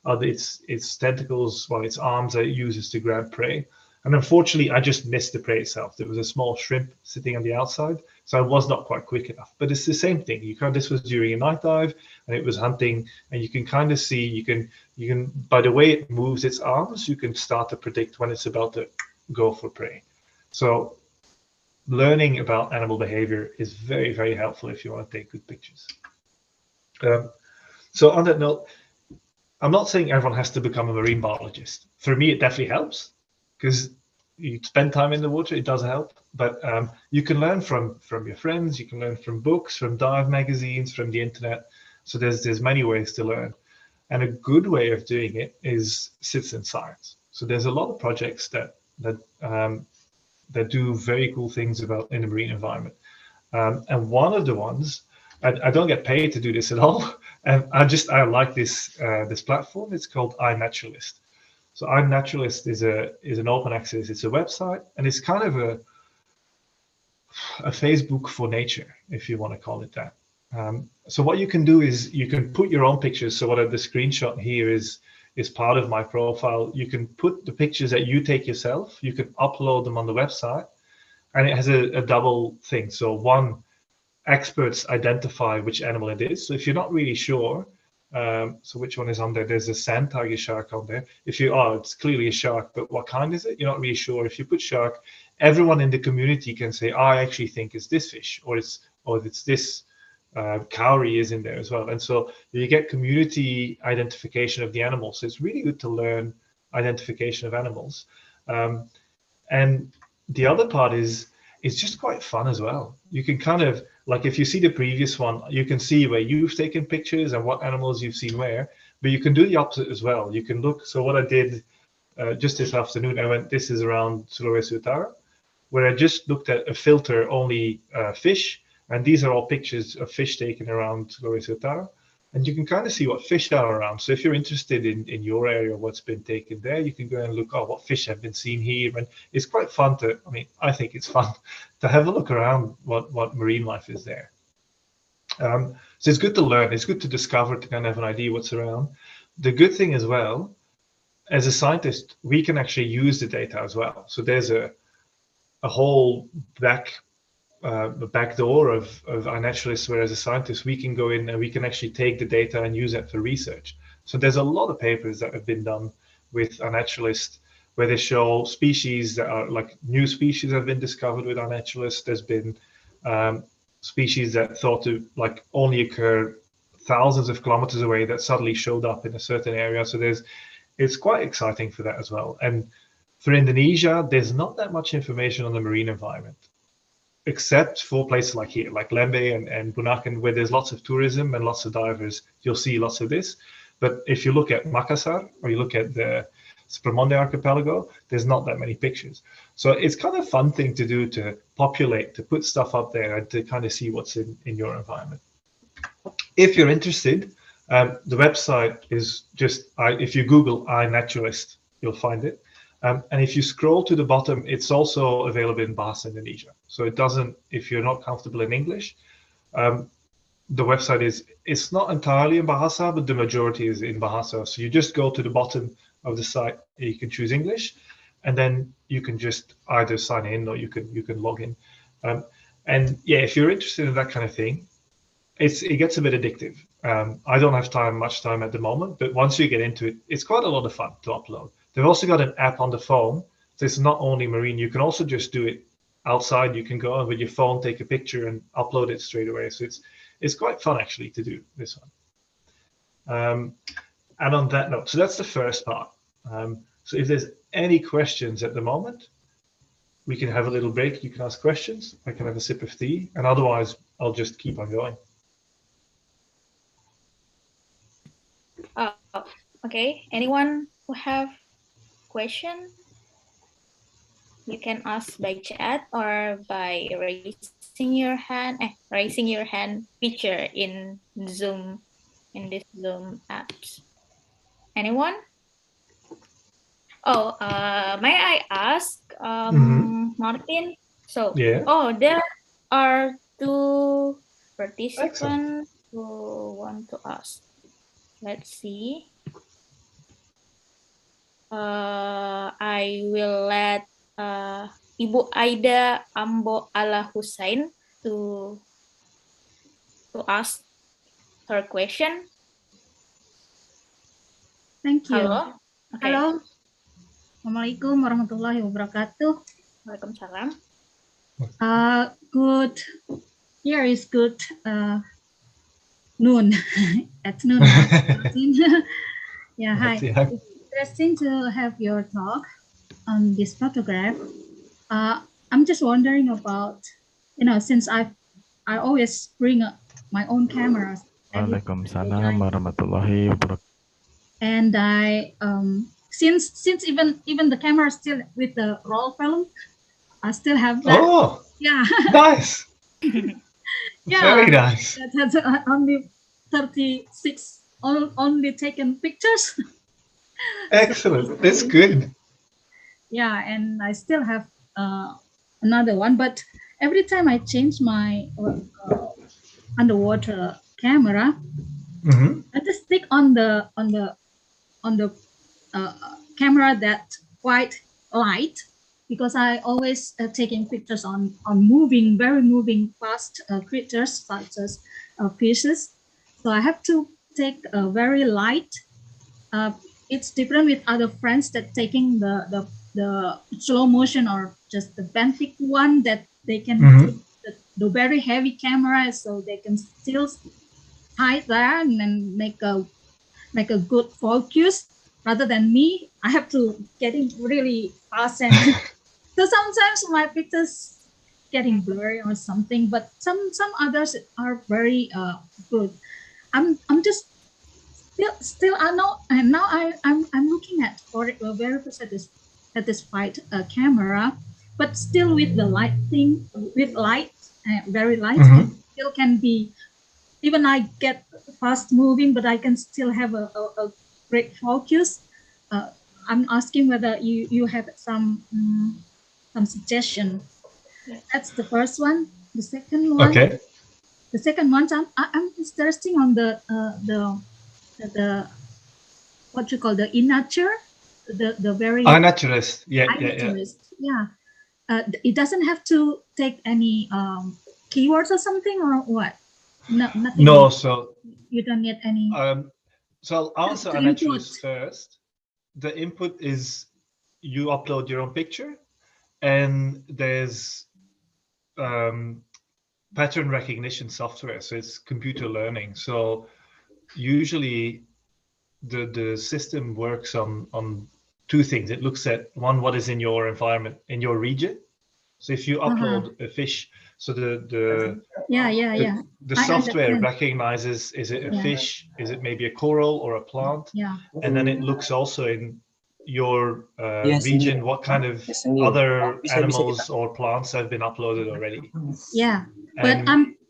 its tentacles, well, its arms that it uses to grab prey. And unfortunately, I just missed the prey itself. There was a small shrimp sitting on the outside, so I was not quite quick enough. But it's the same thing. This was during a night dive, and it was hunting, and you can kind of see, you can by the way it moves its arms, you can start to predict when it's about to go for prey. So learning about animal behavior is very, very helpful if you want to take good pictures. So on that note, I'm not saying everyone has to become a marine biologist. For me, it definitely helps because you spend time in the water, it does help. But you can learn from your friends, you can learn from books, from dive magazines, from the internet. So there's many ways to learn. And a good way of doing it is citizen science. So there's a lot of projects that do very cool things in the marine environment. And one of the ones, I don't get paid to do this at all. And I like this platform. It's called iNaturalist. So iNaturalist is an open access. It's a website, and it's kind of a Facebook for nature, if you want to call it that. So what you can do is you can put your own pictures. So the screenshot here is part of my profile. You can put the pictures that you take yourself. You can upload them on the website, and it has a double thing. So one, experts identify which animal it is. So if you're not really sure, so which one is on there? There's a sand tiger shark on there. It's clearly a shark, but what kind is it? You're not really sure. If you put shark, everyone in the community can say, I actually think it's this fish, or it's this cowrie is in there as well. And so you get community identification of the animals. So it's really good to learn identification of animals. And the other part is it's just quite fun as well. You can kind of, like if you see the previous one, you can see where you've taken pictures and what animals you've seen where, but you can do the opposite as well. You can look, so what I did just this afternoon, this is around Sulawesi Utara, where I just looked at a filter only fish, and these are all pictures of fish taken around Sulawesi Utara. And you can kind of see what fish are around. So if you're interested in your area, what's been taken there, you can go and look, what fish have been seen here. And it's quite fun I think it's fun to have a look around what marine life is there. So it's good to learn. It's good to discover, to kind of have an idea what's around. The good thing as well, as a scientist, we can actually use the data as well. So there's a whole back door of iNaturalist, where as a scientist we can go in and we can actually take the data and use it for research. So there's a lot of papers that have been done with iNaturalist where they show species that are like new species have been discovered with iNaturalist. There's been species that thought to like only occur thousands of kilometers away that suddenly showed up in a certain area. So it's quite exciting for that as well. And for Indonesia, there's not that much information on the marine environment, except for places like here, like Lembe and Bunaken, where there's lots of tourism and lots of divers. You'll see lots of this. But if you look at Makassar or you look at the Spermonde archipelago, there's not that many pictures. So it's kind of a fun thing to do, to populate, to put stuff up there and to kind of see what's in your environment. If you're interested, the website is just, if you Google iNaturalist, you'll find it. And if you scroll to the bottom, it's also available in Bahasa Indonesia. So it doesn't, if you're not comfortable in English, the website it's not entirely in Bahasa, but the majority is in Bahasa. So you just go to the bottom of the site, and you can choose English, and then you can just either sign in or you can log in. And yeah, if you're interested in that kind of thing, it gets a bit addictive. I don't have much time at the moment, but once you get into it, it's quite a lot of fun to upload. They've also got an app on the phone, so it's not only marine. You can also just do it outside. You can go on with your phone, take a picture, and upload it straight away. So it's quite fun actually to do this one. And on that note, so that's the first part. So if there's any questions at the moment, we can have a little break. You can ask questions. I can have a sip of tea, and otherwise I'll just keep on going. Oh, okay. Anyone who have question? You can ask by chat or by raising your hand. Raising your hand feature in Zoom, in this Zoom apps. Anyone? Oh, may I ask, Maarten? So, Yeah. there are two participants Excellent. who want to ask. Let's see. I will let Ibu Aida Ambo Ala Hussein to ask her question. Thank you. Halo. Okay. Halo. Assalamualaikum warahmatullahi wabarakatuh. Waalaikumsalam. Good. Here is good noon. At noon. Yeah, hi. Yeah. It's interesting to have your talk on this photograph. I'm just wondering about, since I always bring my own cameras. Waalaikumsalam warahmatullahi wabarakatuh. And I since even the camera is still with the roll film, I still have that. Oh, yeah. nice. Yeah, Very nice. that's only 36 only taken pictures. Excellent. That's good. Yeah, and I still have another one, but every time I change my underwater camera, I just stick on the camera that quite light, because I always taking pictures on very moving fast creatures such as fishes. So I have to take a very light. It's different with other friends that taking the slow motion or just the benthic one, that they can take the very heavy camera, so they can still hide there and then make a good focus. Rather than me, I have to getting really fast, and so sometimes my pictures getting blurry or something. But some others are very good. I'm just still I know, and now I'm looking at for a very satisfied camera, but still with the lighting, with light, very light, it still can be. Even I get fast moving, but I can still have a great focus. I'm asking whether you have some suggestion. That's the first one. The second one. Okay. The second one, I'm interested on the what you call the in-nature, the very iNaturalist. Yeah. Yeah. It doesn't have to take any keywords or something, or what? No, nothing. No, so you don't need any. So I'll answer iNaturalist first. The input is you upload your own picture, and there's pattern recognition software. So it's computer learning. So usually the system works on two things. It looks at one, what is in your environment, in your region. So if you upload a fish, so the software recognizes, is it a fish, is it maybe a coral or a plant, and then it looks also in your region what kind of other animals or plants have been uploaded already.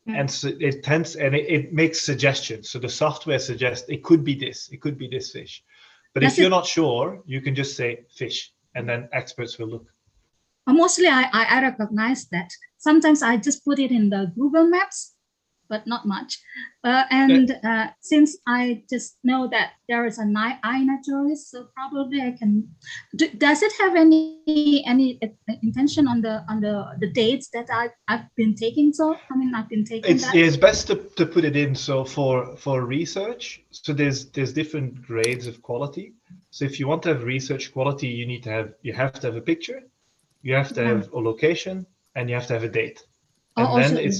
And so it makes suggestions. So the software suggests it could be this fish, but if you're not sure, you can just say fish, and then experts will look. Mostly I recognize that. Sometimes I just put it in the Google Maps, but not much. Since I just know that there is an iNaturalist, so probably I can. Does it have any intention on the dates that I've been taking? So I've been taking. It's best to put it in. So for research, so there's different grades of quality. So if you want to have research quality, you have to have a picture. You have to have a location, and you have to have a date. And then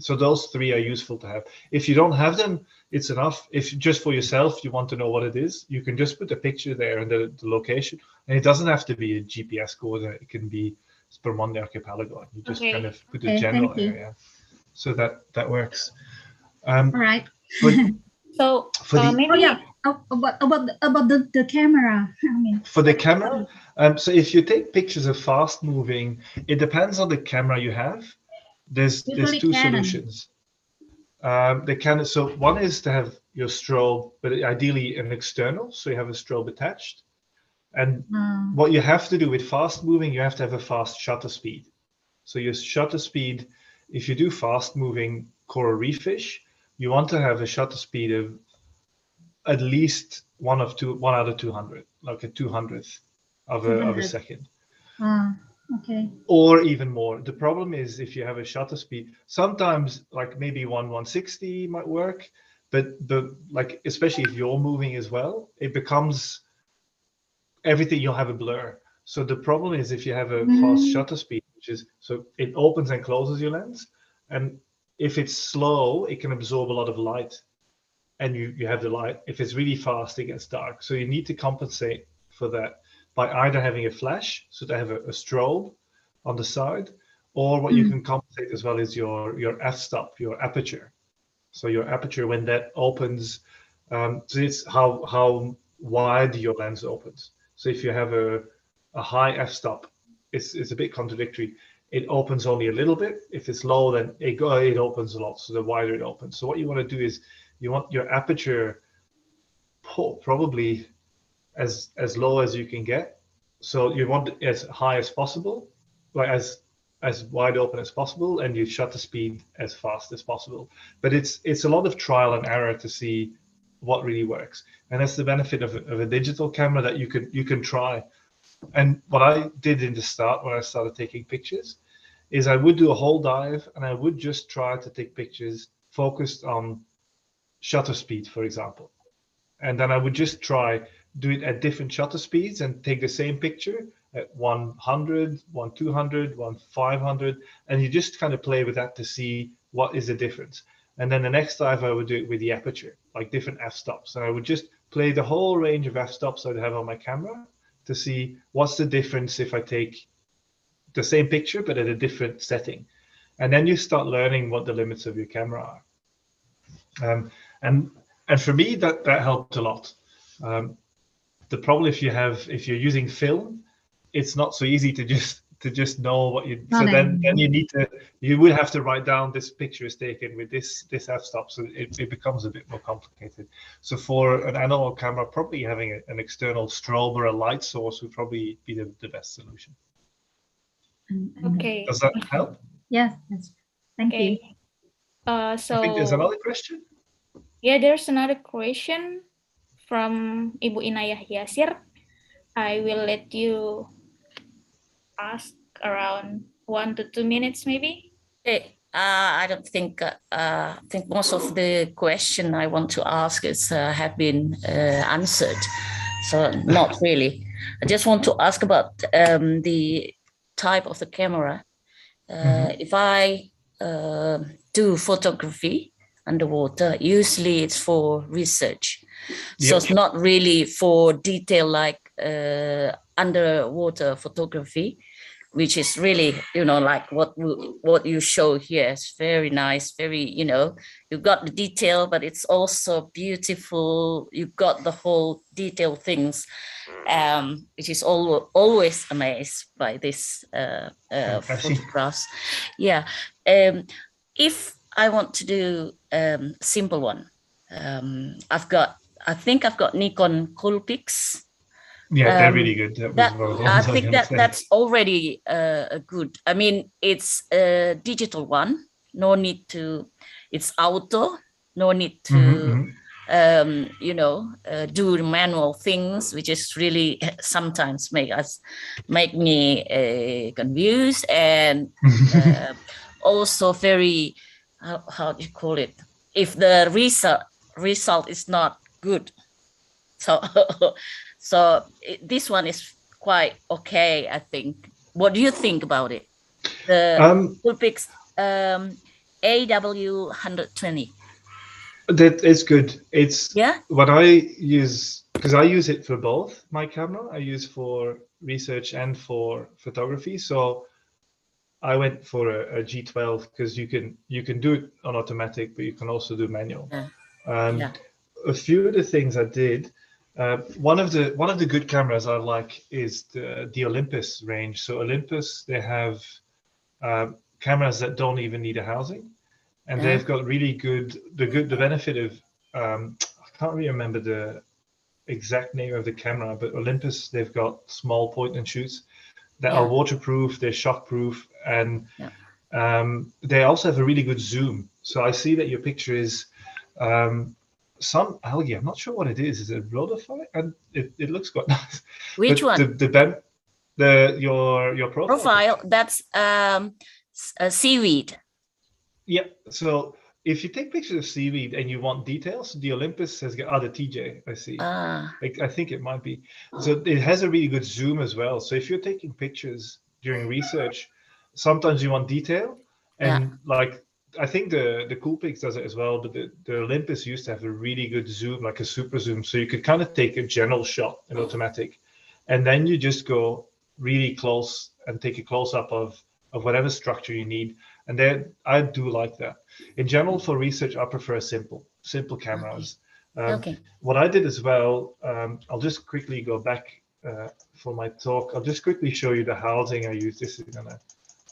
so those three are useful to have. If you don't have them, it's enough. If just for yourself, you want to know what it is, you can just put a picture there and the location. And it doesn't have to be a GPS coordinate. It can be Spermonte archipelago. You just kind of put the Okay, general thank you. area. So that works. All right. So For the, maybe Oh yeah, about the camera. I mean, for the camera, so if you take pictures of fast moving, it depends on the camera you have. There's usually two Canon. solutions. The Canon, so one is to have your strobe, but ideally an external, so you have a strobe attached. And what you have to do with fast moving, you have to have a fast shutter speed. So your shutter speed, if you do fast moving coral reef fish, you want to have a shutter speed of at least 1 out of 200, like a 200th of a second. Okay. Or even more. The problem is if you have a shutter speed, sometimes like maybe 1/160 might work, but like especially if you're moving as well, it becomes everything, you'll have a blur. So the problem is if you have a fast shutter speed, which is, so it opens and closes your lens, and if it's slow, it can absorb a lot of light, and you have the light. If it's really fast, it gets dark. So you need to compensate for that by either having a flash, so to have a strobe on the side, or what you can compensate as well is your f-stop, your aperture. So your aperture, when that opens, so it's how wide your lens opens. So if you have a high f-stop, it's a bit contradictory. It opens only a little bit. If it's low, then it opens a lot. So the wider it opens. So what you want to do is you want your aperture probably as low as you can get. So you want it as high as possible, like as wide open as possible, and you shutter speed as fast as possible. But it's a lot of trial and error to see what really works, and that's the benefit of a digital camera, that you can try. And what I did in the start when I started taking pictures is I would do a whole dive and I would just try to take pictures focused on shutter speed, for example, and then I would just do it at different shutter speeds and take the same picture at 100, 200, 500, and you just kind of play with that to see what is the difference. And then the next dive I would do it with the aperture, like different f-stops, and I would just play the whole range of f-stops I'd have on my camera to see what's the difference if I take the same picture but at a different setting. And then you start learning what the limits of your camera are. And for me, that helped a lot. The problem if you're using film, it's not so easy to just know what you. So then you will have to write down this picture is taken with this f-stop. So it becomes a bit more complicated. So for an analog camera, probably having an external strobe or a light source would probably be the best solution. Okay. Does that help? Yes. Thank you. So I think there's another question. Yeah, there's another question from Ibu Inayah Yasir. I will let you ask around 1 to 2 minutes, maybe. Okay. I don't think I think most of the question I want to ask have been answered, so not really. I just want to ask about the type of the camera. If I do photography underwater, usually it's for research. So it's not really for detail like underwater photography, which is really, like what you show here. It's very nice, very, you got the detail, but it's also beautiful. You got the whole detail things, which is always amazed by this photographs. Yeah. If I want to do simple one, I think I've got Nikon Coolpix. Yeah, they're really good. I think that's already good. I mean, it's a digital one. No need to. It's auto. No need to, do the manual things, which is really sometimes make me confused, and also very how do you call it? If the result is not good, so this one is quite okay, I think. What do you think about it? The Coolpix AW120. That is good. It's Yeah. What I use, because I use it for both my camera. I use for research and for photography. So I went for a G12 because you can do it on automatic, but you can also do manual. A few of the things I did. One of the good cameras I like is the Olympus range. So Olympus, they have cameras that don't even need a housing, and they've got really good. The benefit of I can't really remember the exact name of the camera, but Olympus, they've got small point and shoots that are waterproof, they're shockproof, and they also have a really good zoom. So I see that your picture is some algae. I'm not sure what it is. Is it rhodophyte? And it looks quite nice. Which one? Your profile. That's seaweed. Yeah. So if you take pictures of seaweed and you want details, the Olympus has got the TJ. I see. I think it might be. So it has a really good zoom as well. So if you're taking pictures during research, sometimes you want detail, and like I think the Coolpix does it as well. But the Olympus used to have a really good zoom, like a super zoom, so you could kind of take a general shot in automatic, and then you just go really close and take a close up of whatever structure you need. And then I do like that. In general, for research, I prefer simple cameras. What I did as well, I'll just quickly go back for my talk. I'll just quickly show you the housing I use. This is gonna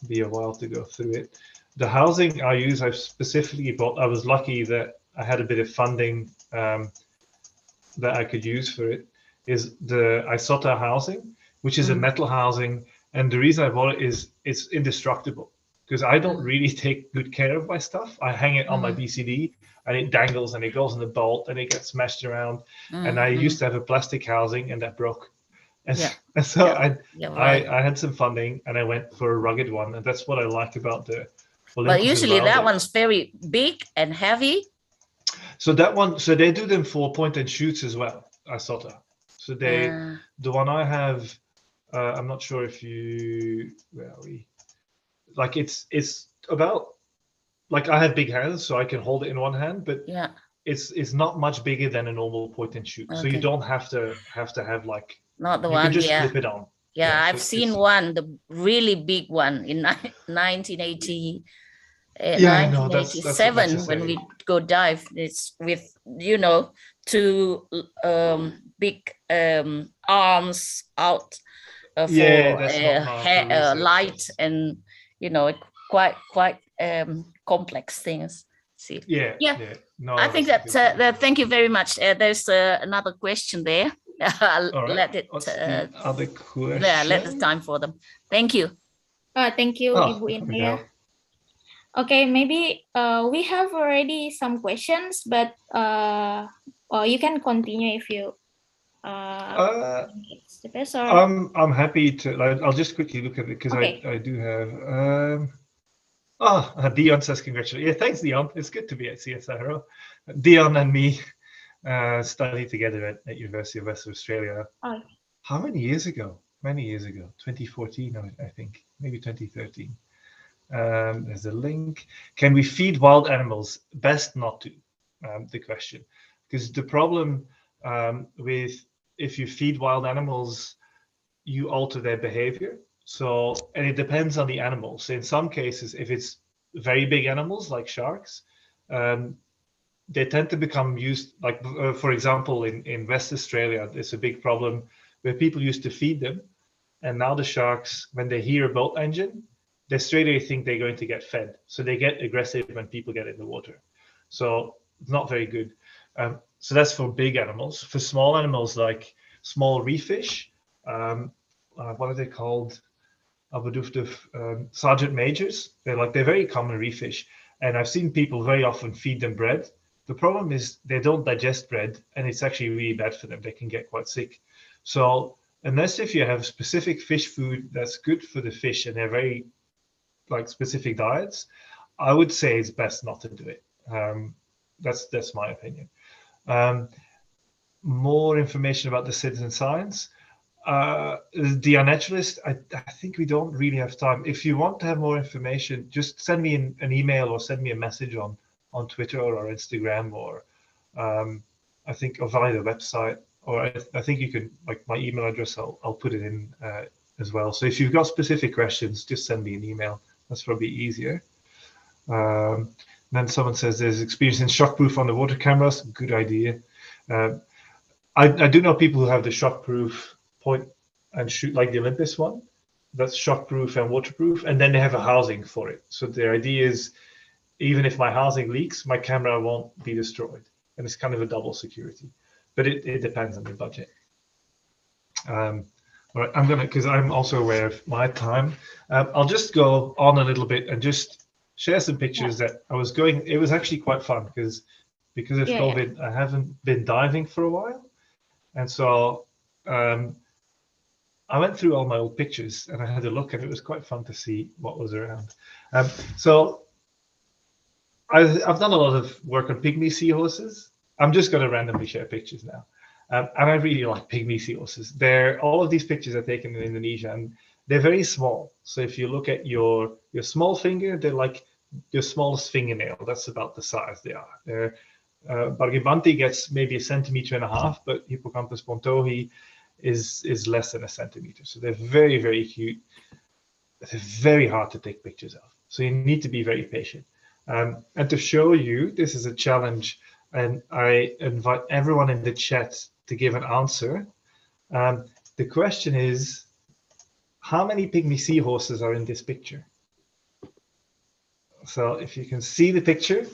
be a while to go through it. The housing I use, I've specifically bought. I was lucky that I had a bit of funding that I could use for it. Is the Syauqah housing, which is a metal housing, and the reason I bought it is it's indestructible. Because I don't really take good care of my stuff. I hang it on my BCD and it dangles and it goes in the bolt and it gets smashed around. And I used to have a plastic housing and that broke. And so I had some funding and I went for a rugged one. And that's what I like about the Olympus. But usually that one's very big and heavy. So that one, so they do them for point and shoots as well, Syauqah. So the one I have, I'm not sure if where are we? Like it's about, like I have big hands, so I can hold it in one hand, but it's not much bigger than a normal point and shoot. So you don't have to have like, not the you one, can just slip it on. I've seen one, the really big one in 1980. 1987 when we go dive. It's with two big arms out for light and quite complex things. See. No, I think that thank you very much. There's another question there. I'll let it. Other question? Let the time for them. Thank you. Thank you, Ibu India. Okay, maybe we have already some questions, but you can continue if you. It's the best. Or... I'm happy to. I'll just quickly look at it because I do have. Dion says congratulations. Yeah, thanks, Dion. It's good to be at CSIRO. Dion and me studied together at University of Western Australia. How many years ago? Many years ago. 2014, I think, maybe 2013. There's a link. Can we feed wild animals? Best not to. The question, because the problem with if you feed wild animals, you alter their behavior. So, and it depends on the animal. So in some cases, if it's very big animals like sharks, they tend to become used, like for example, in West Australia, there's a big problem where people used to feed them. And now the sharks, when they hear a boat engine, they straight away think they're going to get fed. So they get aggressive when people get in the water. So it's not very good. So that's for big animals. For small animals like small reef fish, what are they called? Sergeant majors. They're very common reef fish. And I've seen people very often feed them bread. The problem is they don't digest bread and it's actually really bad for them. They can get quite sick. So unless if you have specific fish food that's good for the fish and they're very specific diets, I would say it's best not to do it. That's my opinion. More information about the citizen science. The Unnaturalist, I think we don't really have time. If you want to have more information, just send me an email or send me a message on Twitter or Instagram or I think or via the website. Or I think you can, my email address, I'll put it in as well. So if you've got specific questions, just send me an email That's probably easier. Then someone says there's experience in shockproof underwater cameras. Good idea. I do know people who have the shockproof point and shoot, like the Olympus one. That's shockproof and waterproof, and then they have a housing for it. So the idea is, even if my housing leaks, my camera won't be destroyed, and it's kind of a double security. But it depends on the budget. All right, I'm gonna, because I'm also aware of my time. I'll just go on a little bit and just share some pictures that I was going. It was actually quite fun because of COVID, I haven't been diving for a while, and so I went through all my old pictures and I had a look, and it was quite fun to see what was around. So I've done a lot of work on pygmy seahorses. I'm just going to randomly share pictures now. And I really like pygmy seahorses. All of these pictures are taken in Indonesia, and they're very small. So if you look at your small finger, they're like your smallest fingernail. That's about the size they are. Bargibanti gets maybe 1.5 centimeters, but Hippocampus pontohi is less than 1 centimeter. So they're very, very cute. They're very hard to take pictures of. So you need to be very patient. And to show you, this is a challenge, and I invite everyone in the chat to give an answer. The question is, how many pygmy seahorses are in this picture? So if you can see the picture,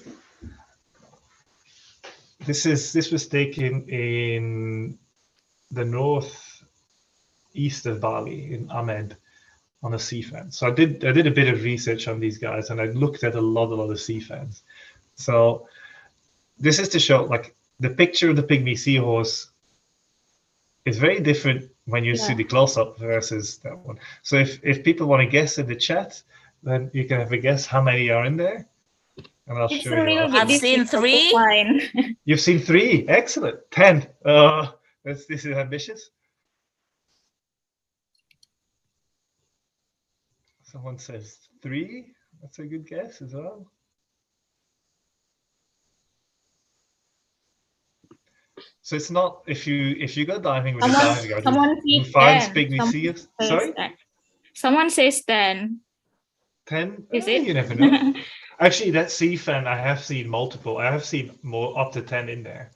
this was taken in the northeast of Bali, in Amed, on a sea fan. So I did a bit of research on these guys, and I looked at a lot of sea fans. So this is to show, like, the picture of the pygmy seahorse is very different when you see the close-up versus that one. So if people want to guess in the chat, then you can have a guess how many are in there, and I'll show you. I've seen 3. You've seen 3. Excellent. 10. This is ambitious. Someone says 3. That's a good guess as well. So it's not, if you go diving with a diving guide, who finds pygmy seals. Sorry? Someone says 10. 10? Is it? You never know. Actually, that sea fan, I have seen multiple. I have seen more, up to 10 in there.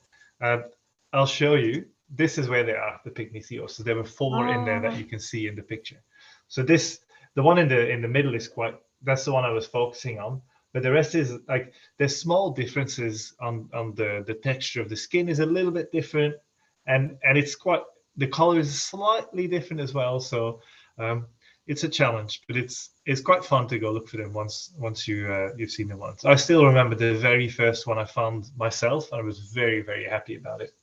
I'll show you. This is where they are, the pygmy seals. So there were 4 in there that you can see in the picture. So the one in the middle is that's the one I was focusing on. But the rest is, like, there's small differences on the texture of the skin is a little bit different, and it's the color is slightly different as well. So it's a challenge, but it's quite fun to go look for them once you've seen them once. I still remember the very first one I found myself. I was very, very happy about it.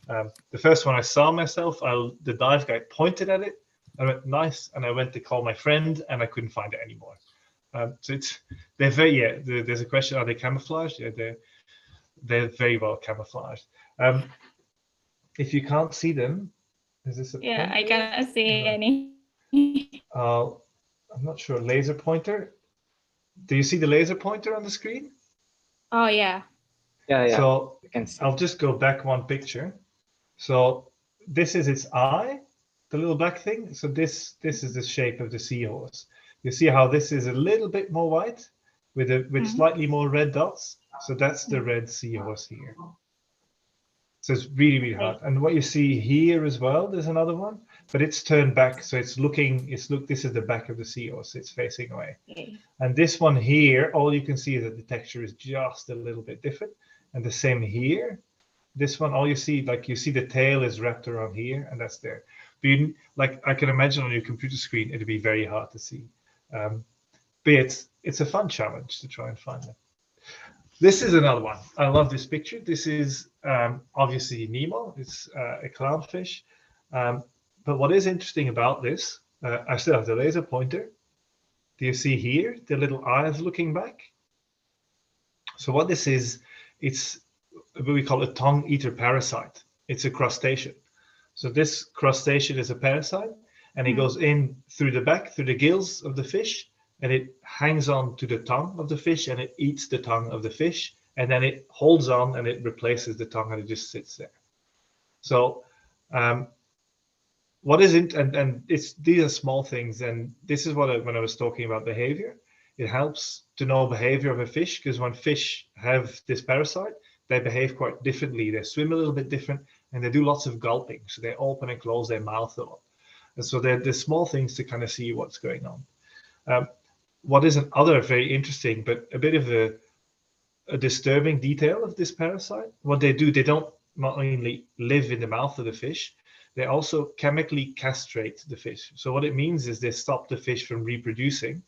The first one I saw myself, the dive guide pointed at it. I went, nice, and I went to call my friend, and I couldn't find it anymore. So they're very, there's a question, are they camouflaged? Yeah, they're very well camouflaged. If you can't see them, is this a pointer? I cannot see any. I'm not sure. Laser pointer. Do you see the laser pointer on the screen? Oh, yeah. Yeah. So I'll just go back one picture. So this is its eye, the little black thing. So this is the shape of the seahorse. You see how this is a little bit more white with slightly more red dots. So that's the red seahorse here. So it's really, really hard. And what you see here as well, there's another one, but it's turned back. So this is the back of the seahorse. It's facing away. Okay. And this one here, all you can see is that the texture is just a little bit different. And the same here. This one, all you see, like, you see the tail is wrapped around here, and that's there. But I can imagine on your computer screen, it'd be very hard to see. But it's a fun challenge to try and find them. This is another one. I love this picture. This is obviously Nemo. It's a clownfish. But what is interesting about this, I still have the laser pointer. Do you see here the little eyes looking back? So what this is, it's what we call a tongue eater parasite. It's a crustacean. So this crustacean is a parasite, and it goes in through the back, through the gills of the fish, and it hangs on to the tongue of the fish, and it eats the tongue of the fish, and then it holds on and it replaces the tongue, and it just sits there. So what is it? And these are small things, and this is when I was talking about behavior. it helps to know behavior of a fish, because when fish have this parasite, they behave quite differently. They swim a little bit different, and they do lots of gulping. So they open and close their mouth a lot. And so there's small things to kind of see what's going on. What is another very interesting, but a bit of a disturbing detail of this parasite, what they do, they don't not only live in the mouth of the fish, they also chemically castrate the fish. So what it means is they stop the fish from reproducing.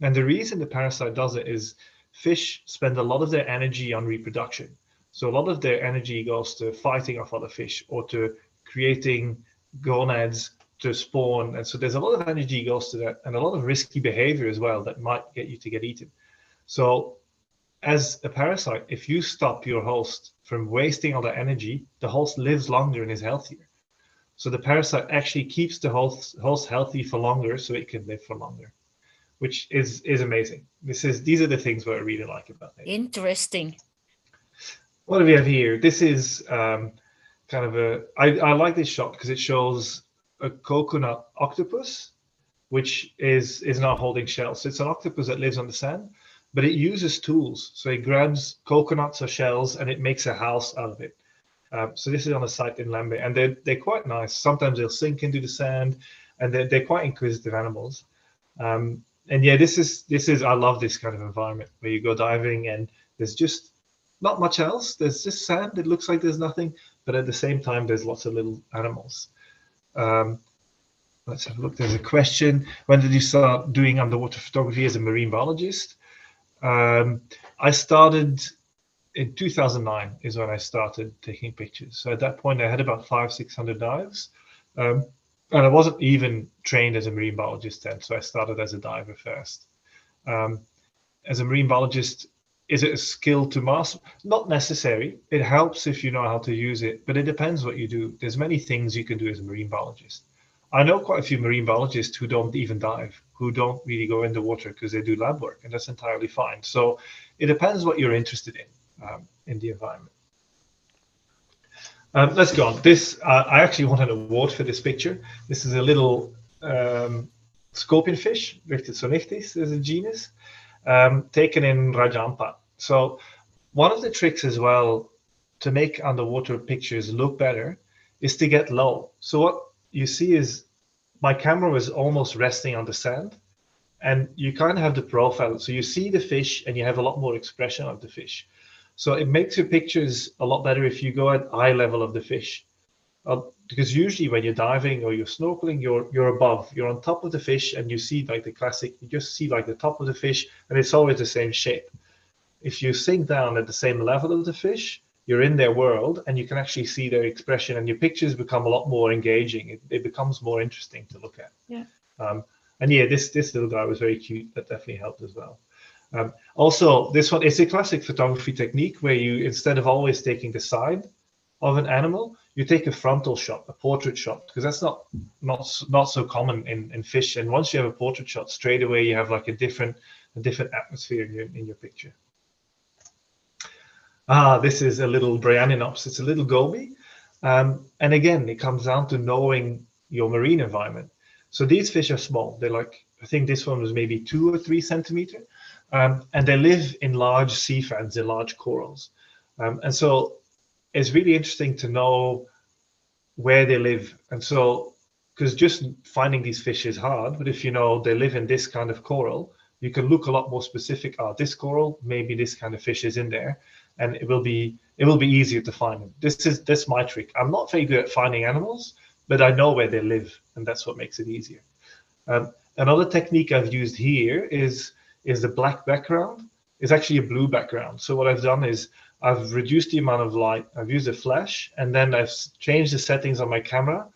And the reason the parasite does it is fish spend a lot of their energy on reproduction. So a lot of their energy goes to fighting off other fish or to creating gonads to spawn. And so there's a lot of energy goes to that, and a lot of risky behavior as well that might get you to get eaten. So as a parasite, if you stop your host from wasting all that energy, the host lives longer and is healthier. So the parasite actually keeps the host healthy for longer, so it can live for longer, which is amazing. These are the things that I really like about it. Interesting. What do we have here? This is kind of I like this shot because it shows a coconut octopus, which is not holding shells. So it's an octopus that lives on the sand, but it uses tools. So it grabs coconuts or shells and it makes a house out of it. So this is on a site in Lambe, and they're quite nice. Sometimes they'll sink into the sand, and they're quite inquisitive animals. And yeah, this is I love this kind of environment where you go diving and there's just not much else. There's just sand. It looks like there's nothing, but at the same time, there's lots of little animals. Let's have a look. There's a question. When did you start doing underwater photography as a marine biologist? I started in 2009 is when I started taking pictures. So at that point, I had about 500-600 dives. And I wasn't even trained as a marine biologist then. So I started as a diver first. As a marine biologist, is it a skill to master? Not necessary. It helps if you know how to use it, but it depends what you do. There's many things you can do as a marine biologist. I know quite a few marine biologists who don't even dive, who don't really go in the water because they do lab work, and that's entirely fine. So it depends what you're interested in the environment. Let's go on. This, I actually won an award for this picture. This is a little scorpion fish, Richtidsonichtis is a genus, taken in Rajampa. So one of the tricks as well to make underwater pictures look better is to get low. So what you see is my camera was almost resting on the sand, and you kind of have the profile. So you see the fish and you have a lot more expression of the fish. So it makes your pictures a lot better if you go at eye level of the fish. Because usually when you're diving or you're snorkeling, you're above, you're on top of the fish, and you see like the classic, you just see like the top of the fish, and it's always the same shape. If you sink down at the same level of the fish, you're in their world and you can actually see their expression, and your pictures become a lot more engaging. It becomes more interesting to look at. Yeah. And yeah, this little guy was very cute. That definitely helped as well. Also, this one, it's a classic photography technique where you, instead of always taking the side of an animal, you take a frontal shot, a portrait shot, because that's not so common in fish. And once you have a portrait shot, straight away you have like a different atmosphere in your picture. This is a little Brianinops. It's a little goby. And again, it comes down to knowing your marine environment. So these fish are small. They're like, I think this one was maybe 2 or 3 centimeters. And they live in large sea fans, in large corals. And so it's really interesting to know where they live. And so, because just finding these fish is hard, but if you know they live in this kind of coral, you can look a lot more specific. This coral, maybe this kind of fish is in there, and it will be easier to find them. That's my trick. I'm not very good at finding animals, but I know where they live, and that's what makes it easier. Another technique I've used here is the black background. It's actually a blue background. So what I've done is I've reduced the amount of light. I've used a flash, and then I've changed the settings on my camera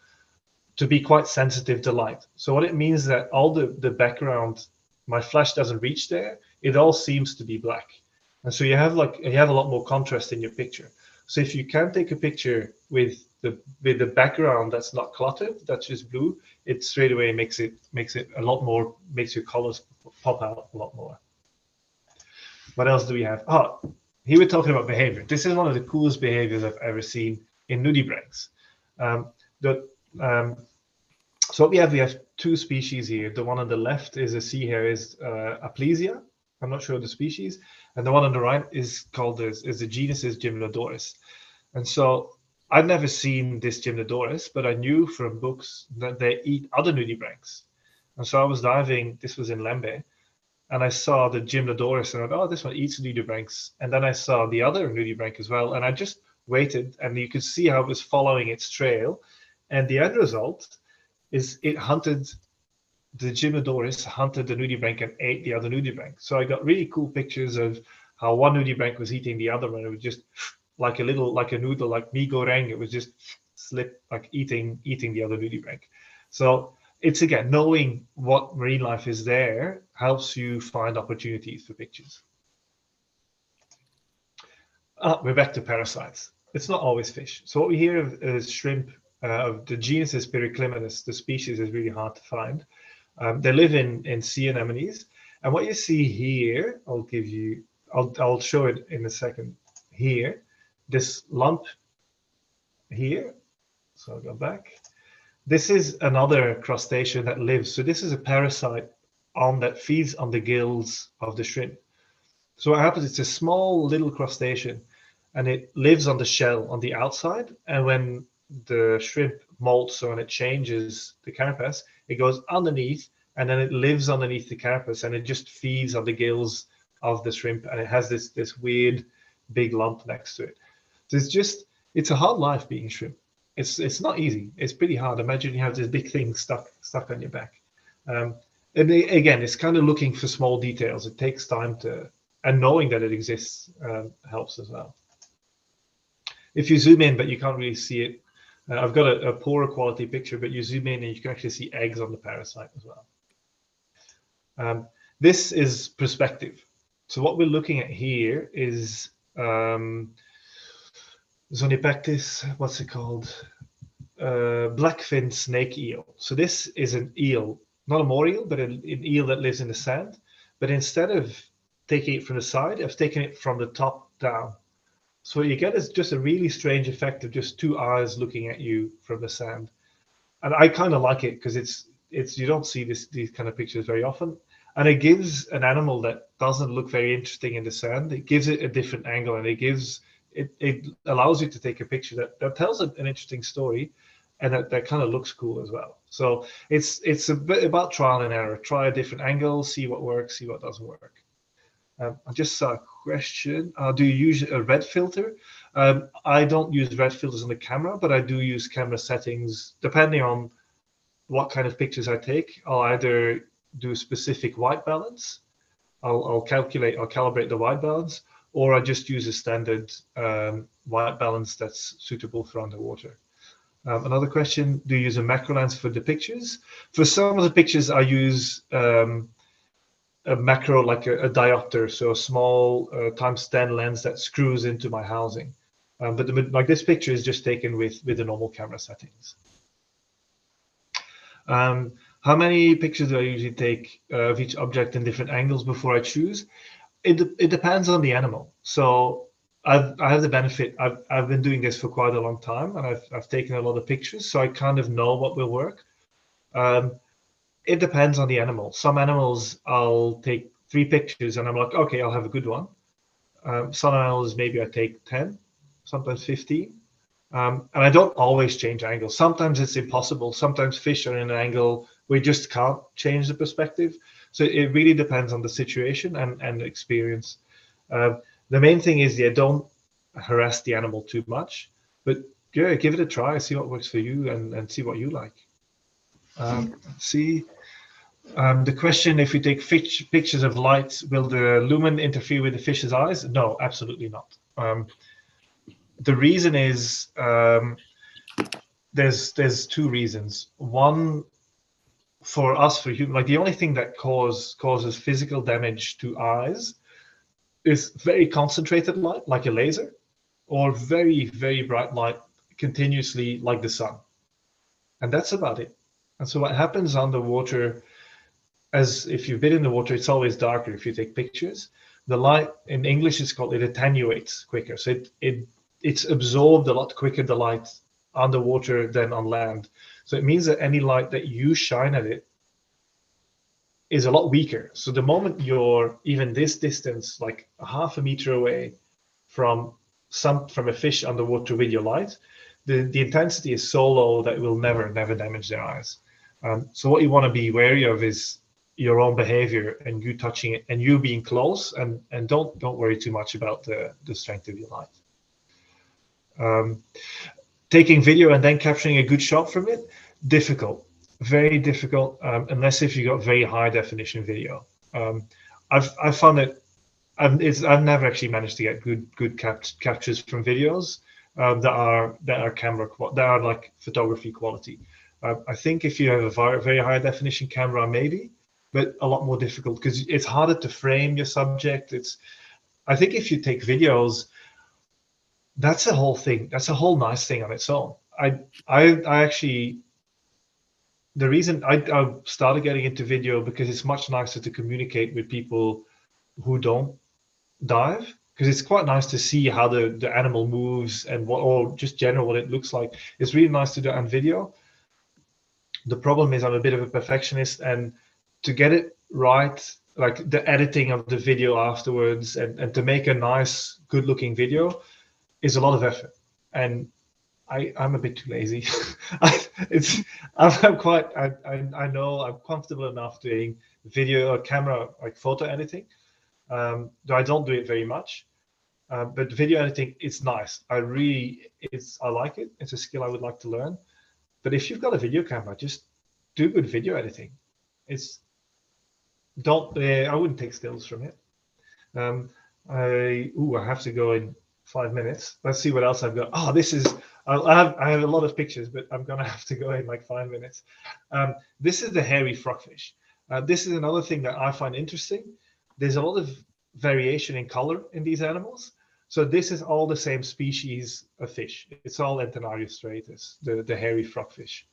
to be quite sensitive to light. So what it means is that all the background, my flash doesn't reach there. It all seems to be black. And so you have a lot more contrast in your picture. So if you can take a picture with the background that's not cluttered, that's just blue, it straight away makes it a lot more, makes your colors pop out a lot more. What else do we have? Here we're talking about behavior. This is one of the coolest behaviors I've ever seen in nudibranchs. So what we have two species here. The one on the left is a sea hare, is Aplysia. I'm not sure of the species. And the one on the right is called the genus is Gymnodorus. And so I'd never seen this Gymnodorus, but I knew from books that they eat other nudibranchs. And so I was diving, this was in Lembe, and I saw the Gymnodorus and I thought, oh, this one eats nudibranchs. And then I saw the other nudibranch as well. And I just waited, and you could see how it was following its trail. And the end result is it hunted, the Gymnodorus hunted the nudibranch and ate the other nudibranch. So I got really cool pictures of how one nudibranch was eating the other one. It was just like a noodle, like mee goreng. It was just like eating the other nudibranch. So it's, again, knowing what marine life is there helps you find opportunities for pictures. We're back to parasites. It's not always fish. So what we hear of is shrimp. The genus is Pericliminus. The species is really hard to find. They live in sea anemones. And what you see here, I'll show it in a second here. This lump here. So I'll go back. This is another crustacean that lives. So this is a parasite that feeds on the gills of the shrimp. So what happens, it's a small little crustacean, and it lives on the shell on the outside. And when the shrimp molts, so when it changes the carapace, it goes underneath, and then it lives underneath the carapace, and it just feeds on the gills of the shrimp, and it has this weird big lump next to it. So it's a hard life being shrimp. It's not easy. It's pretty hard. Imagine you have this big thing stuck on your back. And again, it's kind of looking for small details. It takes time and knowing that it exists helps as well. If you zoom in, but you can't really see it, I've got a poorer quality picture, but you zoom in and you can actually see eggs on the parasite as well. This is perspective. So what we're looking at here is Zonipectis, what's it called? Blackfin snake eel. So this is an eel, not a moor eel, but an eel that lives in the sand. But instead of taking it from the side, I've taken it from the top down. So what you get is just a really strange effect of just two eyes looking at you from the sand. And I kind of like it because it's you don't see these kind of pictures very often. And it gives an animal that doesn't look very interesting in the sand, it gives it a different angle, and it allows you to take a picture that tells an interesting story, and that kind of looks cool as well. So it's a bit about trial and error. Try a different angle, see what works, see what doesn't work. I just saw a question. Do you use a red filter? I don't use red filters on the camera, but I do use camera settings. Depending on what kind of pictures I take, I'll either do specific white balance, I'll calibrate the white balance, or I just use a standard white balance that's suitable for underwater. Another question, do you use a macro lens for the pictures? For some of the pictures, I use a macro, like a diopter, so a small ×10 lens that screws into my housing. But like this picture is just taken with the normal camera settings. How many pictures do I usually take of each object in different angles before I choose? It depends on the animal. So I have the benefit, I've been doing this for quite a long time, and I've taken a lot of pictures, so I kind of know what will work. It depends on the animal. Some animals I'll take 3 pictures and I'm like, okay, I'll have a good one. Some animals maybe I take 10, sometimes 15. And I don't always change angles. Sometimes it's impossible. Sometimes fish are in an angle where you just can't change the perspective. So it really depends on the situation and the experience. The main thing is, don't harass the animal too much, but yeah, give it a try, see what works for you, and see what you like. Let's see. The question, if we take pictures of light, will the lumen interfere with the fish's eyes? No, absolutely not. The reason is there's 2 reasons. One, for us, for humans, like the only thing that causes physical damage to eyes is very concentrated light, like a laser, or very, very bright light continuously, like the sun. And that's about it. And so what happens underwater, as if you've been in the water, it's always darker if you take pictures. The light, in English, it attenuates quicker. So it's absorbed a lot quicker, the light underwater, than on land. So it means that any light that you shine at it is a lot weaker. So the moment you're even this distance, like a half a meter away from a fish underwater with your light, the intensity is so low that it will never damage their eyes. So what you want to be wary of is your own behavior and you touching it and you being close, and don't worry too much about the strength of your light. Taking video and then capturing a good shot from it, difficult, very difficult, unless if you got very high definition video. I've found it. I've never actually managed to get good captures from videos that are like photography quality. I think if you have a very high definition camera, maybe, but a lot more difficult because it's harder to frame your subject. I think if you take videos, that's a whole thing. That's a whole nice thing on its own. I actually, the reason I started getting into video because it's much nicer to communicate with people who don't dive, because it's quite nice to see how the animal moves and or just general what it looks like. It's really nice to do it on video. The problem is I'm a bit of a perfectionist, and to get it right, like the editing of the video afterwards and to make a nice, good looking video is a lot of effort. And I'm a bit too lazy. I know I'm comfortable enough doing video or camera, like photo editing, though I don't do it very much. But video editing, it's nice. I like it. It's a skill I would like to learn. But if you've got a video camera, just do good video editing. I wouldn't take stills from it. I have to go in 5 minutes. Let's see what else I've got. Oh, I have a lot of pictures, but I'm gonna have to go in like 5 minutes. This is the hairy frogfish. This is another thing that I find interesting. There's a lot of variation in color in these animals. So this is all the same species of fish. It's all Entenarius striatus, the hairy frogfish.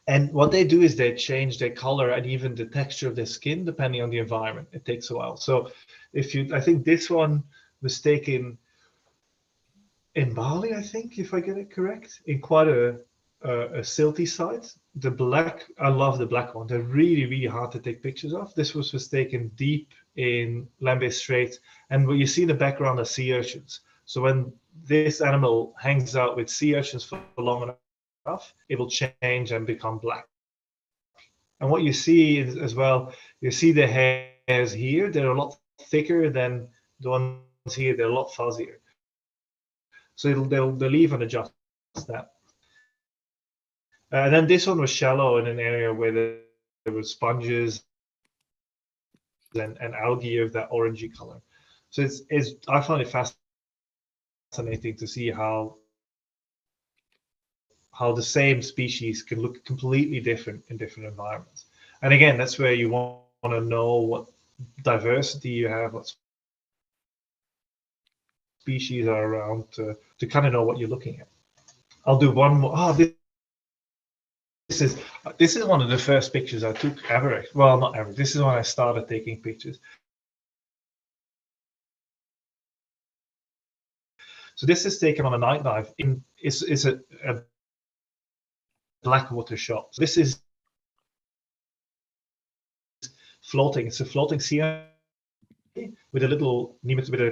And what they do is they change their color and even the texture of their skin depending on the environment. It takes a while. So I think this one was taken in Bali, I think, if I get it correct, in quite a silty site. I love the black one. They're really, really hard to take pictures of. This was taken deep in Celebes Strait, and what you see in the background are sea urchins. So when this animal hangs out with sea urchins for long enough, it will change and become black. And what you see is, as well, you see the hairs here, they're a lot thicker than the ones here, they're a lot fuzzier. So they'll even adjust that. And then this one was shallow in an area where there were sponges and algae of that orangey color. So I find it fascinating to see how the same species can look completely different in different environments. And again, that's where you want to know what diversity you have, what species are around to kind of know what you're looking at. I'll do one more. Oh, this is one of the first pictures I took ever. Well, not ever. This is when I started taking pictures. So this is taken on a night dive. It's a black water shot. So this is floating. It's a floating sea with a little nematode, with a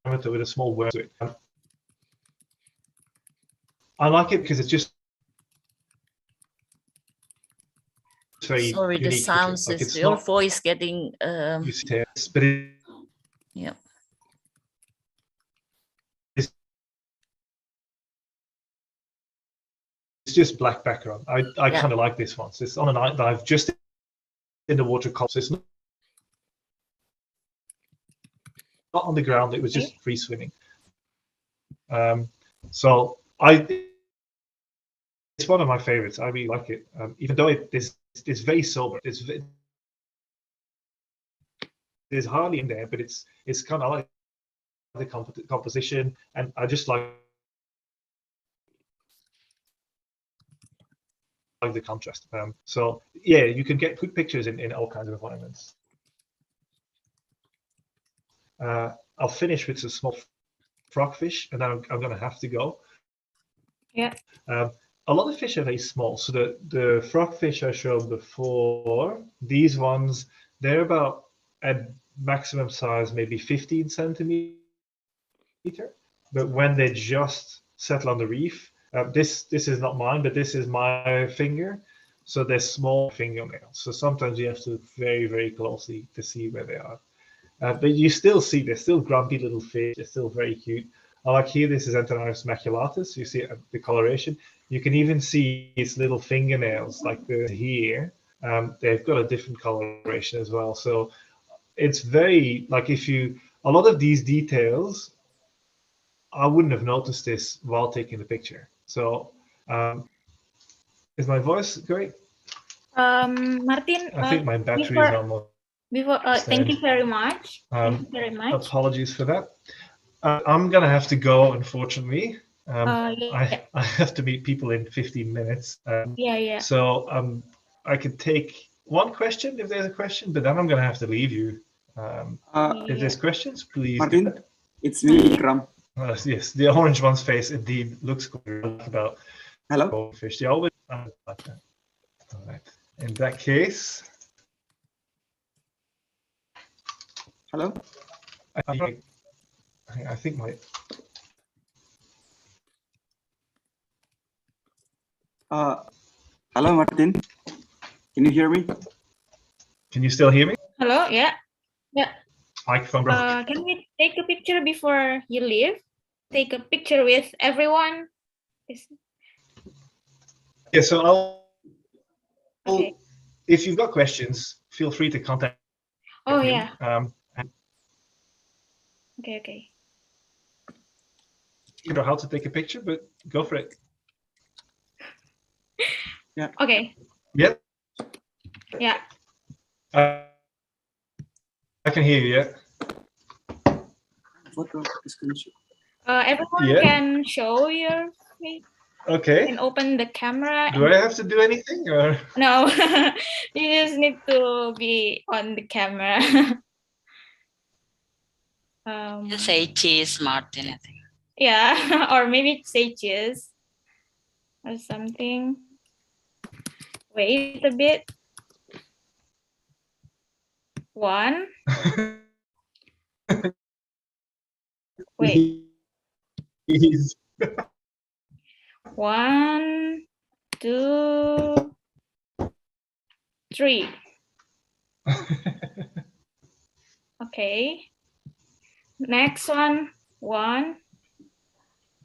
diameter with a small worm to it. I like it because it's just very Sorry, the sounds like is your voice getting you see it, but yeah. It's just black background. I kind of like this one. So it's on a night dive, just in the water column. So it's not on the ground. It was just free swimming. So it's one of my favorites. I really like it, even though it's very sober. There's hardly in there, but it's kind of like the composition, and I just like the contrast. So yeah, you can get good pictures in all kinds of environments. I'll finish with some small frogfish, and then I'm going to have to go. Yeah. a lot of fish are very small. So the frogfish I showed before, these ones, they're about at maximum size, maybe 15 centimeter. But when they just settle on the reef, this is not mine, but this is my finger. So they're small fingernails. So sometimes you have to look very, very closely to see where they are. But you still see, they're still grumpy little fish. They're still very cute. Like here, this is Antennaris maculatus. You see the coloration. You can even see its little fingernails, like the here. They've got a different coloration as well. So it's very, like a lot of these details, I wouldn't have noticed this while taking the picture. So is my voice great? Maarten, I think my battery is almost thank you very much. Thank you very much. Apologies for that. I'm going to have to go, unfortunately. I have to meet people in 15 minutes. So I could take one question if there's a question, but then I'm going to have to leave you. If there's questions, please. Maarten, it's me, Ikram. Yes, the orange one's face indeed looks about. Hello. Fish. They always like that. All right. In that case. Hello. I think my. Hello, Maarten. Can you hear me? Can you still hear me? Hello. Yeah. Yeah. Microphone broke. Can we take a picture before you leave? Take a picture with everyone. Yeah. So okay. If you've got questions, feel free to contact me. Yeah. Okay. You know how to take a picture, but go for it. Yeah. Okay. Yeah. Yeah. I can hear you. Yeah. Everyone can show your face. Okay. And open the camera. Do I have to do anything or? No, you just need to be on the camera. Just say cheese, Maarten, I think. Yeah, or maybe say cheese or something. Wait a bit. One. Wait. 1, 2, 3. Okay. Next one. 1.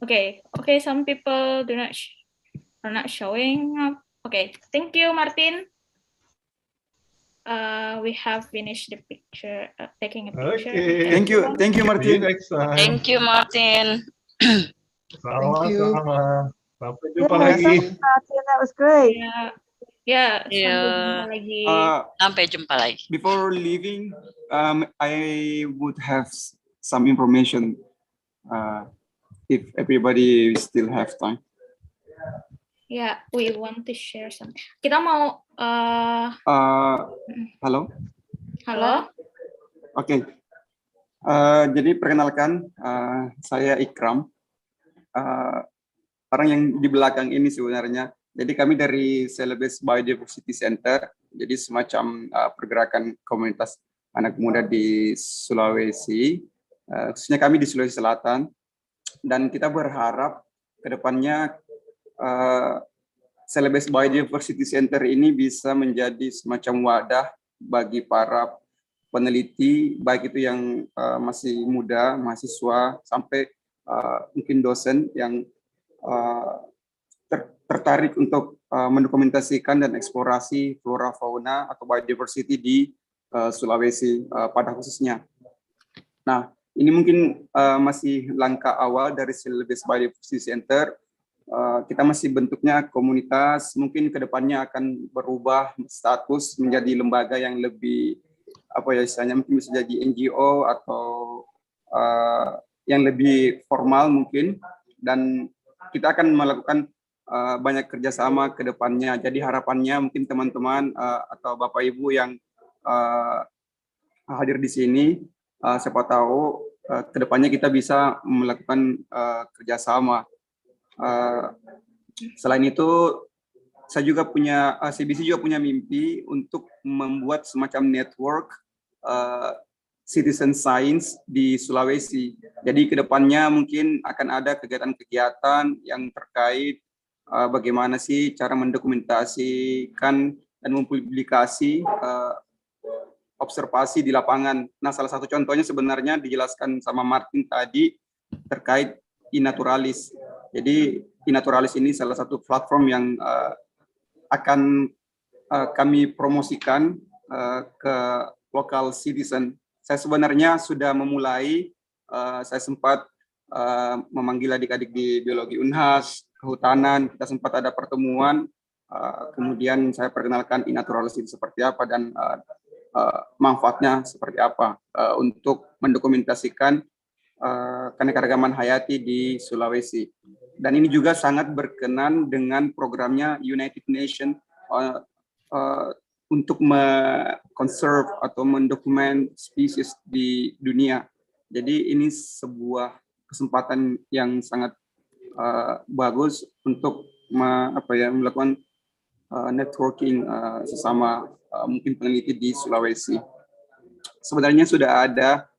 Okay. Some people are not showing up. Okay. Thank you, Maarten. We have finished the picture. Taking a picture. Okay. Thank you, Maarten. Thank you, Maarten. Sama-sama. Sampai jumpa Yeah, lagi. thanks, Maarten. That was great. Yeah. Sampai jumpa lagi. Sampai jumpa lagi. Before leaving, I would have some information if everybody still have time. Yeah, we want to share something. Kita mau. Halo. Halo. Oke. Jadi perkenalkan, saya Ikram. Orang yang di belakang ini sebenarnya. Jadi kami dari Celebes Biodiversity Center. Jadi semacam pergerakan komunitas anak muda di Sulawesi. Khususnya kami di Sulawesi Selatan. Dan kita berharap ke depannya Celebes Biodiversity Center ini bisa menjadi semacam wadah bagi para peneliti, baik itu yang masih muda, mahasiswa, sampai mungkin dosen yang tertarik untuk mendokumentasikan dan eksplorasi flora fauna atau biodiversity di Sulawesi pada khususnya. Nah, ini mungkin masih langkah awal dari Celebes Biodiversity Center. Kita masih bentuknya komunitas, mungkin kedepannya akan berubah status menjadi lembaga yang lebih istilahnya mungkin bisa jadi NGO atau yang lebih formal mungkin, dan kita akan melakukan banyak kerjasama ke depannya. Jadi harapannya mungkin teman-teman atau Bapak Ibu yang hadir di sini, siapa tahu ke depannya kita bisa melakukan kerjasama. Selain itu, CBC juga punya mimpi untuk membuat semacam network citizen science di Sulawesi. Jadi kedepannya mungkin akan ada kegiatan-kegiatan yang terkait bagaimana sih cara mendokumentasikan dan mempublikasi observasi di lapangan. Nah, salah satu contohnya sebenarnya dijelaskan sama Maarten tadi terkait iNaturalis. Jadi iNaturalis ini salah satu platform yang akan kami promosikan ke local citizen. Saya sebenarnya sudah memulai, saya sempat memanggil adik-adik di biologi Unhas, kehutanan, kita sempat ada pertemuan, kemudian saya perkenalkan iNaturalis itu seperti apa dan manfaatnya seperti apa untuk mendokumentasikan keanekaragaman hayati di Sulawesi. Dan ini juga sangat berkenan dengan programnya United Nations untuk conserve atau mendokumen spesies di dunia. Jadi ini sebuah kesempatan yang sangat bagus untuk melakukan networking sesama mungkin peneliti di Sulawesi. Sebenarnya sudah ada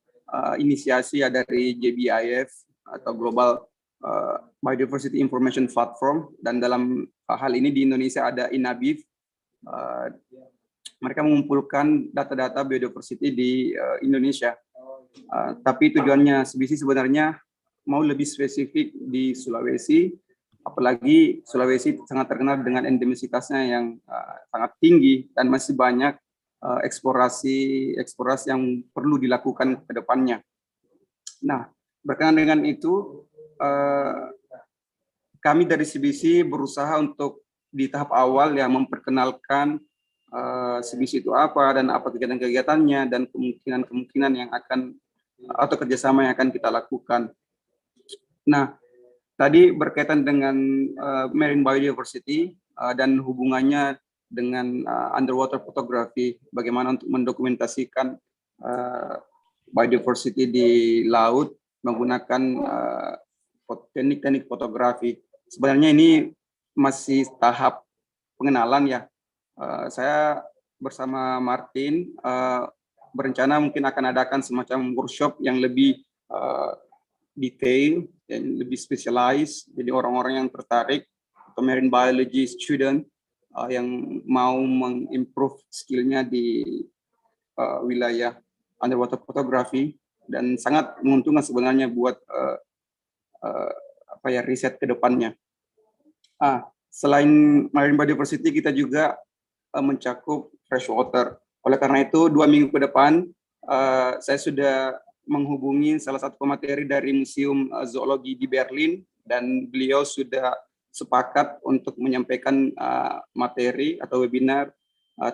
inisiasi dari JBIF atau Global Biodiversity Information Platform, dan dalam hal ini di Indonesia ada INABIF. Mereka mengumpulkan data-data biodiversity di Indonesia. Tapi tujuannya CBC sebenarnya mau lebih spesifik di Sulawesi, apalagi Sulawesi sangat terkenal dengan endemisitasnya yang sangat tinggi dan masih banyak eksplorasi yang perlu dilakukan ke depannya. Nah, berkenaan dengan itu, kami dari CBC berusaha untuk di tahap awal ya memperkenalkan CBC itu apa dan apa kegiatan-kegiatannya dan kemungkinan-kemungkinan yang akan atau kerjasama yang akan kita lakukan. Nah, tadi berkaitan dengan marine biodiversity dan hubungannya dengan underwater photography, bagaimana untuk mendokumentasikan biodiversity di laut menggunakan teknik-teknik fotografi. Sebenarnya ini masih tahap pengenalan ya. Saya bersama Maarten berencana mungkin akan adakan semacam workshop yang lebih detail, yang lebih specialized. Jadi orang-orang yang tertarik atau marine biology student yang mau mengimprove skillnya di wilayah underwater photography, dan sangat menguntungkan sebenarnya buat riset ke depannya. Selain marine biodiversity, kita juga mencakup freshwater. Oleh karena itu, 2 minggu ke depan saya sudah menghubungi salah satu pemateri dari Museum Zoologi di Berlin, dan beliau sudah sepakat untuk menyampaikan materi atau webinar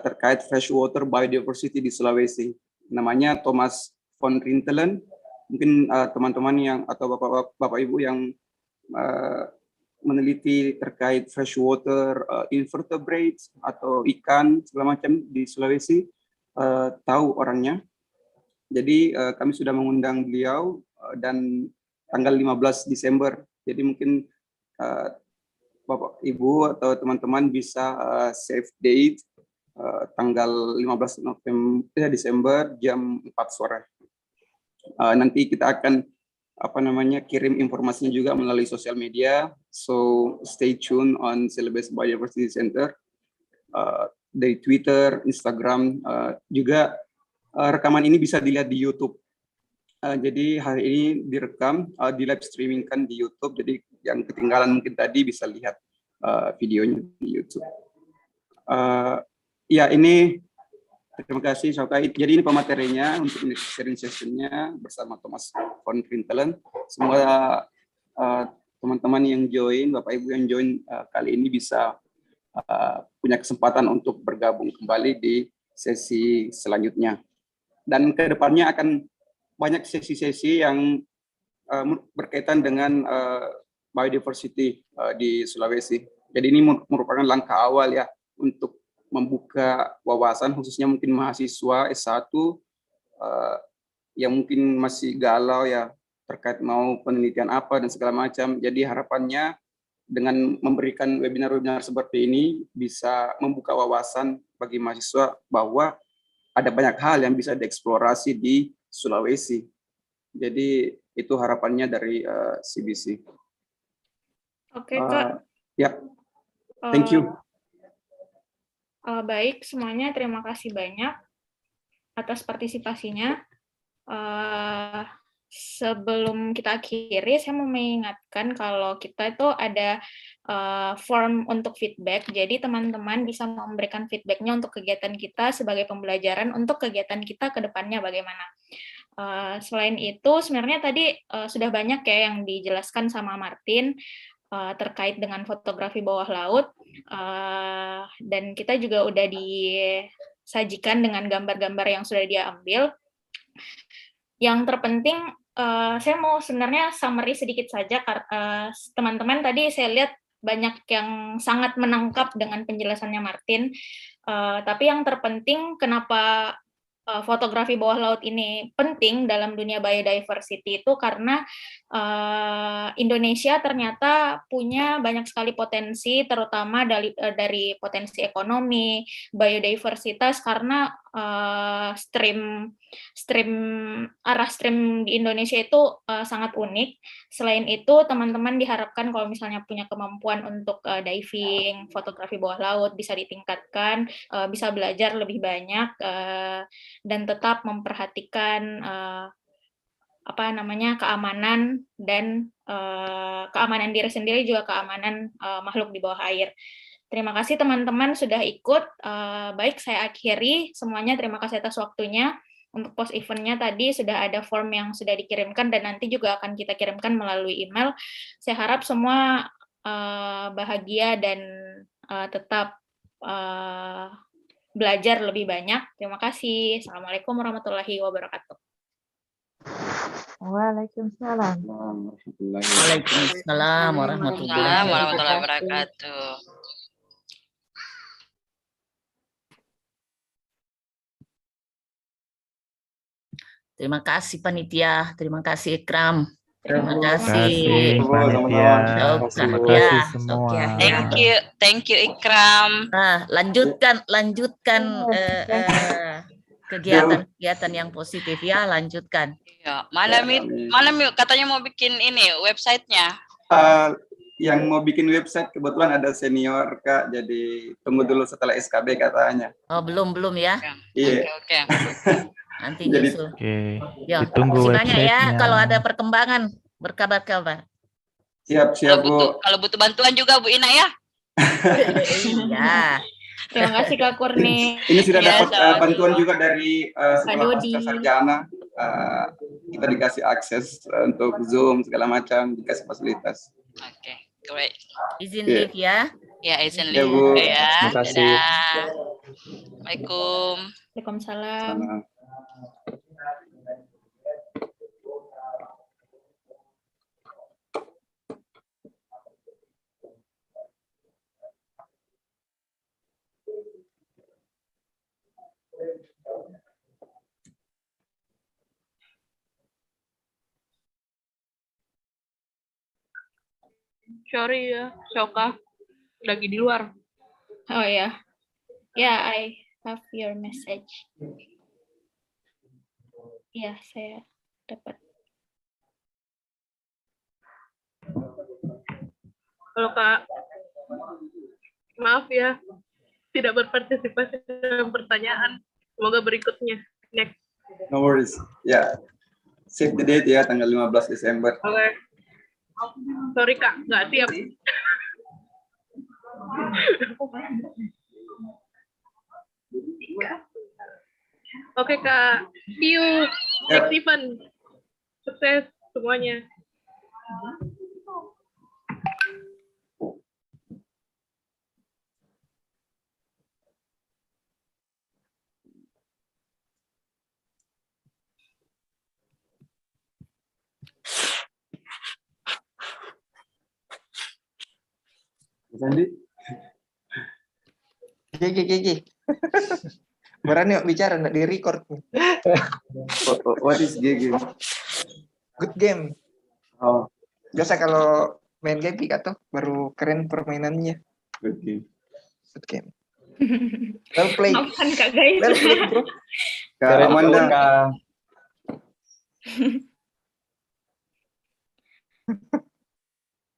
terkait freshwater biodiversity di Sulawesi. Namanya Thomas von Rintelen. Mungkin teman-teman yang atau bapak ibu yang meneliti terkait freshwater invertebrates atau ikan segala macam di Sulawesi tahu orangnya. Jadi kami sudah mengundang beliau dan tanggal 15 Desember. Jadi mungkin Bapak Ibu atau teman-teman bisa save date tanggal 15 Desember jam 4 sore. Nanti kita akan kirim informasinya juga melalui sosial media. So stay tuned on Celebes Biodiversity Center dari Twitter, Instagram. Juga rekaman ini bisa dilihat di YouTube. Jadi hari ini direkam, di live streamingkan di YouTube. Jadi yang ketinggalan mungkin tadi bisa lihat videonya di YouTube. Ya, ini terima kasih Syauqah. Jadi ini pematerinya untuk sharing sessionnya bersama Thomas von Rintelen. Semoga teman-teman yang join, Bapak Ibu yang join kali ini bisa punya kesempatan untuk bergabung kembali di sesi selanjutnya. Dan ke depannya akan banyak sesi-sesi yang berkaitan dengan biodiversity di Sulawesi. Jadi ini merupakan langkah awal ya untuk membuka wawasan, khususnya mungkin mahasiswa S1 yang mungkin masih galau ya terkait mau penelitian apa dan segala macam. Jadi harapannya dengan memberikan webinar-webinar seperti ini bisa membuka wawasan bagi mahasiswa bahwa ada banyak hal yang bisa dieksplorasi di Sulawesi. Jadi itu harapannya dari CBC. Oke, Kak. Ya, thank you. Baik, semuanya terima kasih banyak atas partisipasinya. Sebelum kita akhiri, saya mau mengingatkan kalau kita itu ada form untuk feedback. Jadi teman-teman bisa memberikan feedbacknya untuk kegiatan kita sebagai pembelajaran untuk kegiatan kita ke depannya bagaimana. Selain itu, sebenarnya tadi sudah banyak ya yang dijelaskan sama Maarten terkait dengan fotografi bawah laut, dan kita juga udah disajikan dengan gambar-gambar yang sudah dia ambil. Yang terpenting, saya mau sebenarnya summary sedikit saja, teman-teman tadi saya lihat banyak yang sangat menangkap dengan penjelasannya Maarten, tapi yang terpenting kenapa fotografi bawah laut ini penting dalam dunia biodiversity itu karena Indonesia ternyata punya banyak sekali potensi, terutama dari potensi ekonomi, biodiversitas, karena arah stream di Indonesia itu sangat unik. Selain itu, teman-teman diharapkan kalau misalnya punya kemampuan untuk diving, fotografi bawah laut bisa ditingkatkan, bisa belajar lebih banyak, dan tetap memperhatikan keamanan dan keamanan diri sendiri, juga keamanan makhluk di bawah air. Terima kasih teman-teman sudah ikut. Baik, saya akhiri semuanya. Terima kasih atas waktunya. Untuk post eventnya tadi sudah ada form yang sudah dikirimkan dan nanti juga akan kita kirimkan melalui email. Saya harap semua bahagia dan tetap belajar lebih banyak. Terima kasih. Assalamualaikum warahmatullahi wabarakatuh. Waalaikumsalam. Waalaikumsalam warahmatullahi wabarakatuh. Terima kasih panitia, terima kasih Ikram, terima kasih kasih panitia, terima kasih semua. Thank you Ikram. Nah, lanjutkan kegiatan yang positif ya, lanjutkan. Ya, malam yuk katanya mau bikin ini websitenya. Yang mau bikin website kebetulan ada senior Kak, jadi tunggu dulu setelah SKB katanya. Oh belum ya? Iya. Oke. Nanti nyusul. Oke. Ya, Ditunggu banyak ya websitenya. kalau ada perkembangan berkabar-kabar. Siap Bu. Kalau butuh bantuan juga Bu Ina ya. Iya. Terima kasih Kak Kurni. Ini sudah dapat bantuan juga dari sekolah pasca sarjana. Kita dikasih akses untuk Zoom segala macam, dikasih fasilitas. Oke, great. Izin live ya. Ya, izin Ya, live Bu. ya. Terima kasih. Assalamualaikum. Waalaikumsalam. Sorry ya, Syauqah lagi di luar. Oh ya, I have your message. Ya, saya dapat. Kalau Kak, maaf ya, tidak berpartisipasi dalam pertanyaan. Semoga berikutnya. Next. No worries. Ya, save the date ya, tanggal 15 Desember. Oke. Sorry Kak, nggak siap. Oke Kak, see you next event. Sukses semuanya. Sandi? GG. Berani yuk bicara, nggak di record. What is GG? Good game. Oh. Biasa kalau Main game Pika tuh baru keren permainannya. Oke. Oke. Well played. Maafkan Kak guys. Well played, bro. Kak Amanda.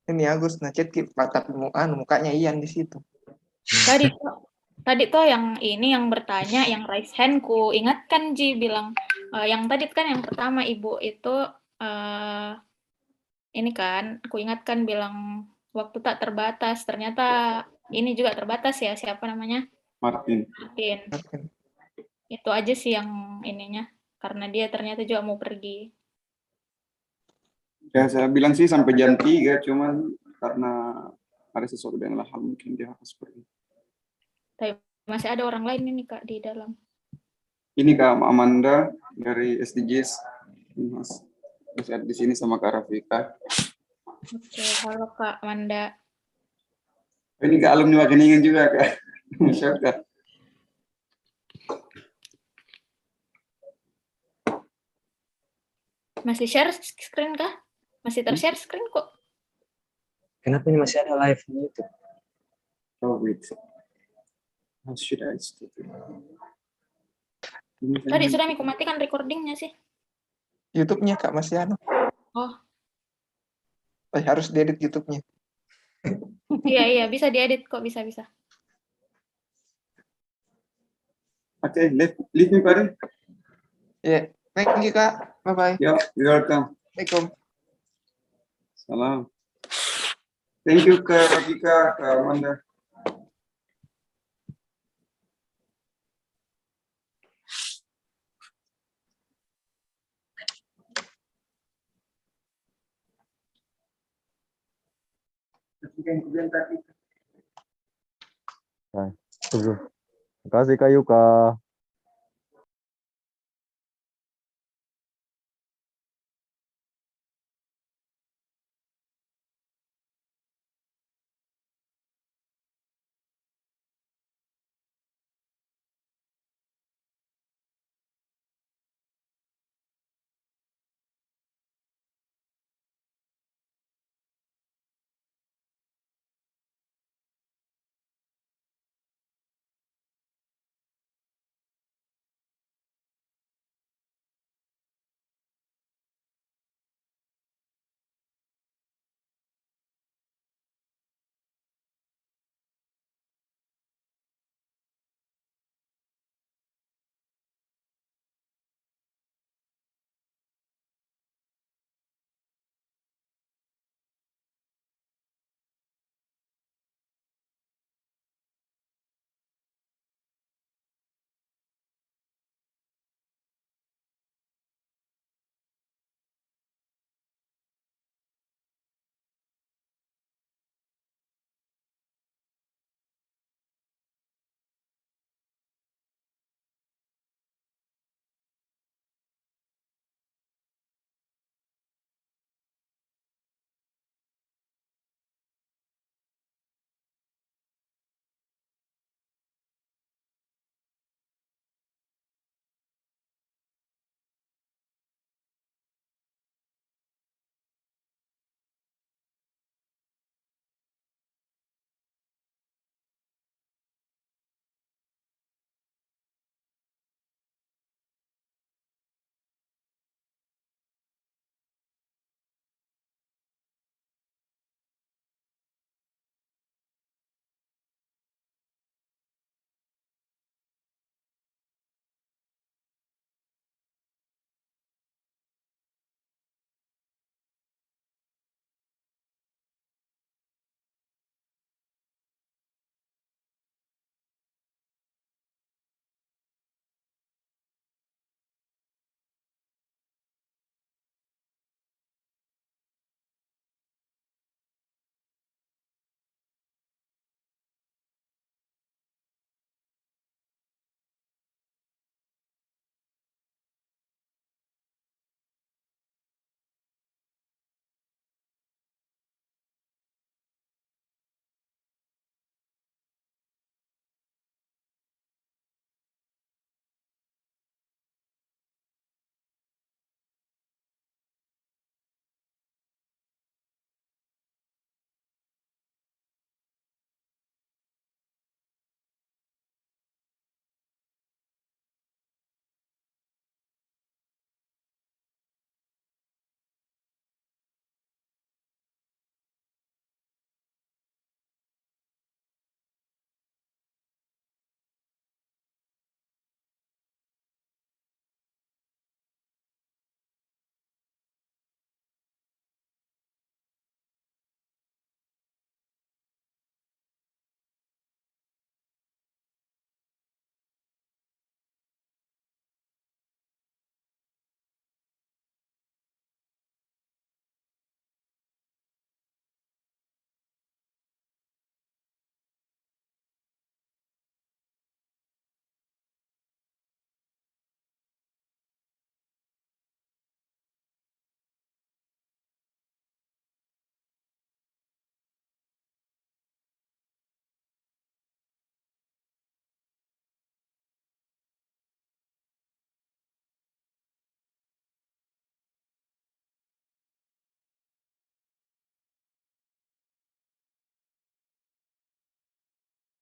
Ini Agus ngechat patah mukanya Ian di situ. Tadi tuh yang ini yang bertanya, yang raise hand ku ingatkan Ji bilang yang tadi kan yang pertama Ibu itu ini kan ku ingatkan bilang waktu tak terbatas, ternyata ini juga terbatas ya, siapa namanya? Maarten. Itu aja sih yang ininya, karena dia ternyata juga mau pergi. Ya saya bilang sih sampai jam 3, cuman karena ada sesuatu yang lahal mungkin dia harus pergi. Tapi masih ada orang lain ini Kak di dalam. Ini Kak Amanda dari SDGs. Masih ada di sini sama Kak Rafika. Oke, halo Kak Amanda. Ini Kak alumni Wageningen juga Kak. Musyahadah. Masih share screen kah? Masih tershare screen kok. Kenapa ini masih ada live di YouTube? Oh, wait. How should I stop it? Tadi sudah aku matikan recordingnya sih. YouTube-nya Kak masih ada. Oh. Harus diedit YouTube-nya. Iya, bisa diedit kok, bisa. Oke, leave me Pak. Yeah, thank you Kak. Bye-bye. Yeah, you're welcome. Assalamualaikum. Salam. Thank you Kak Rafika, Kak Amanda. Terima kasih Kak Yuka.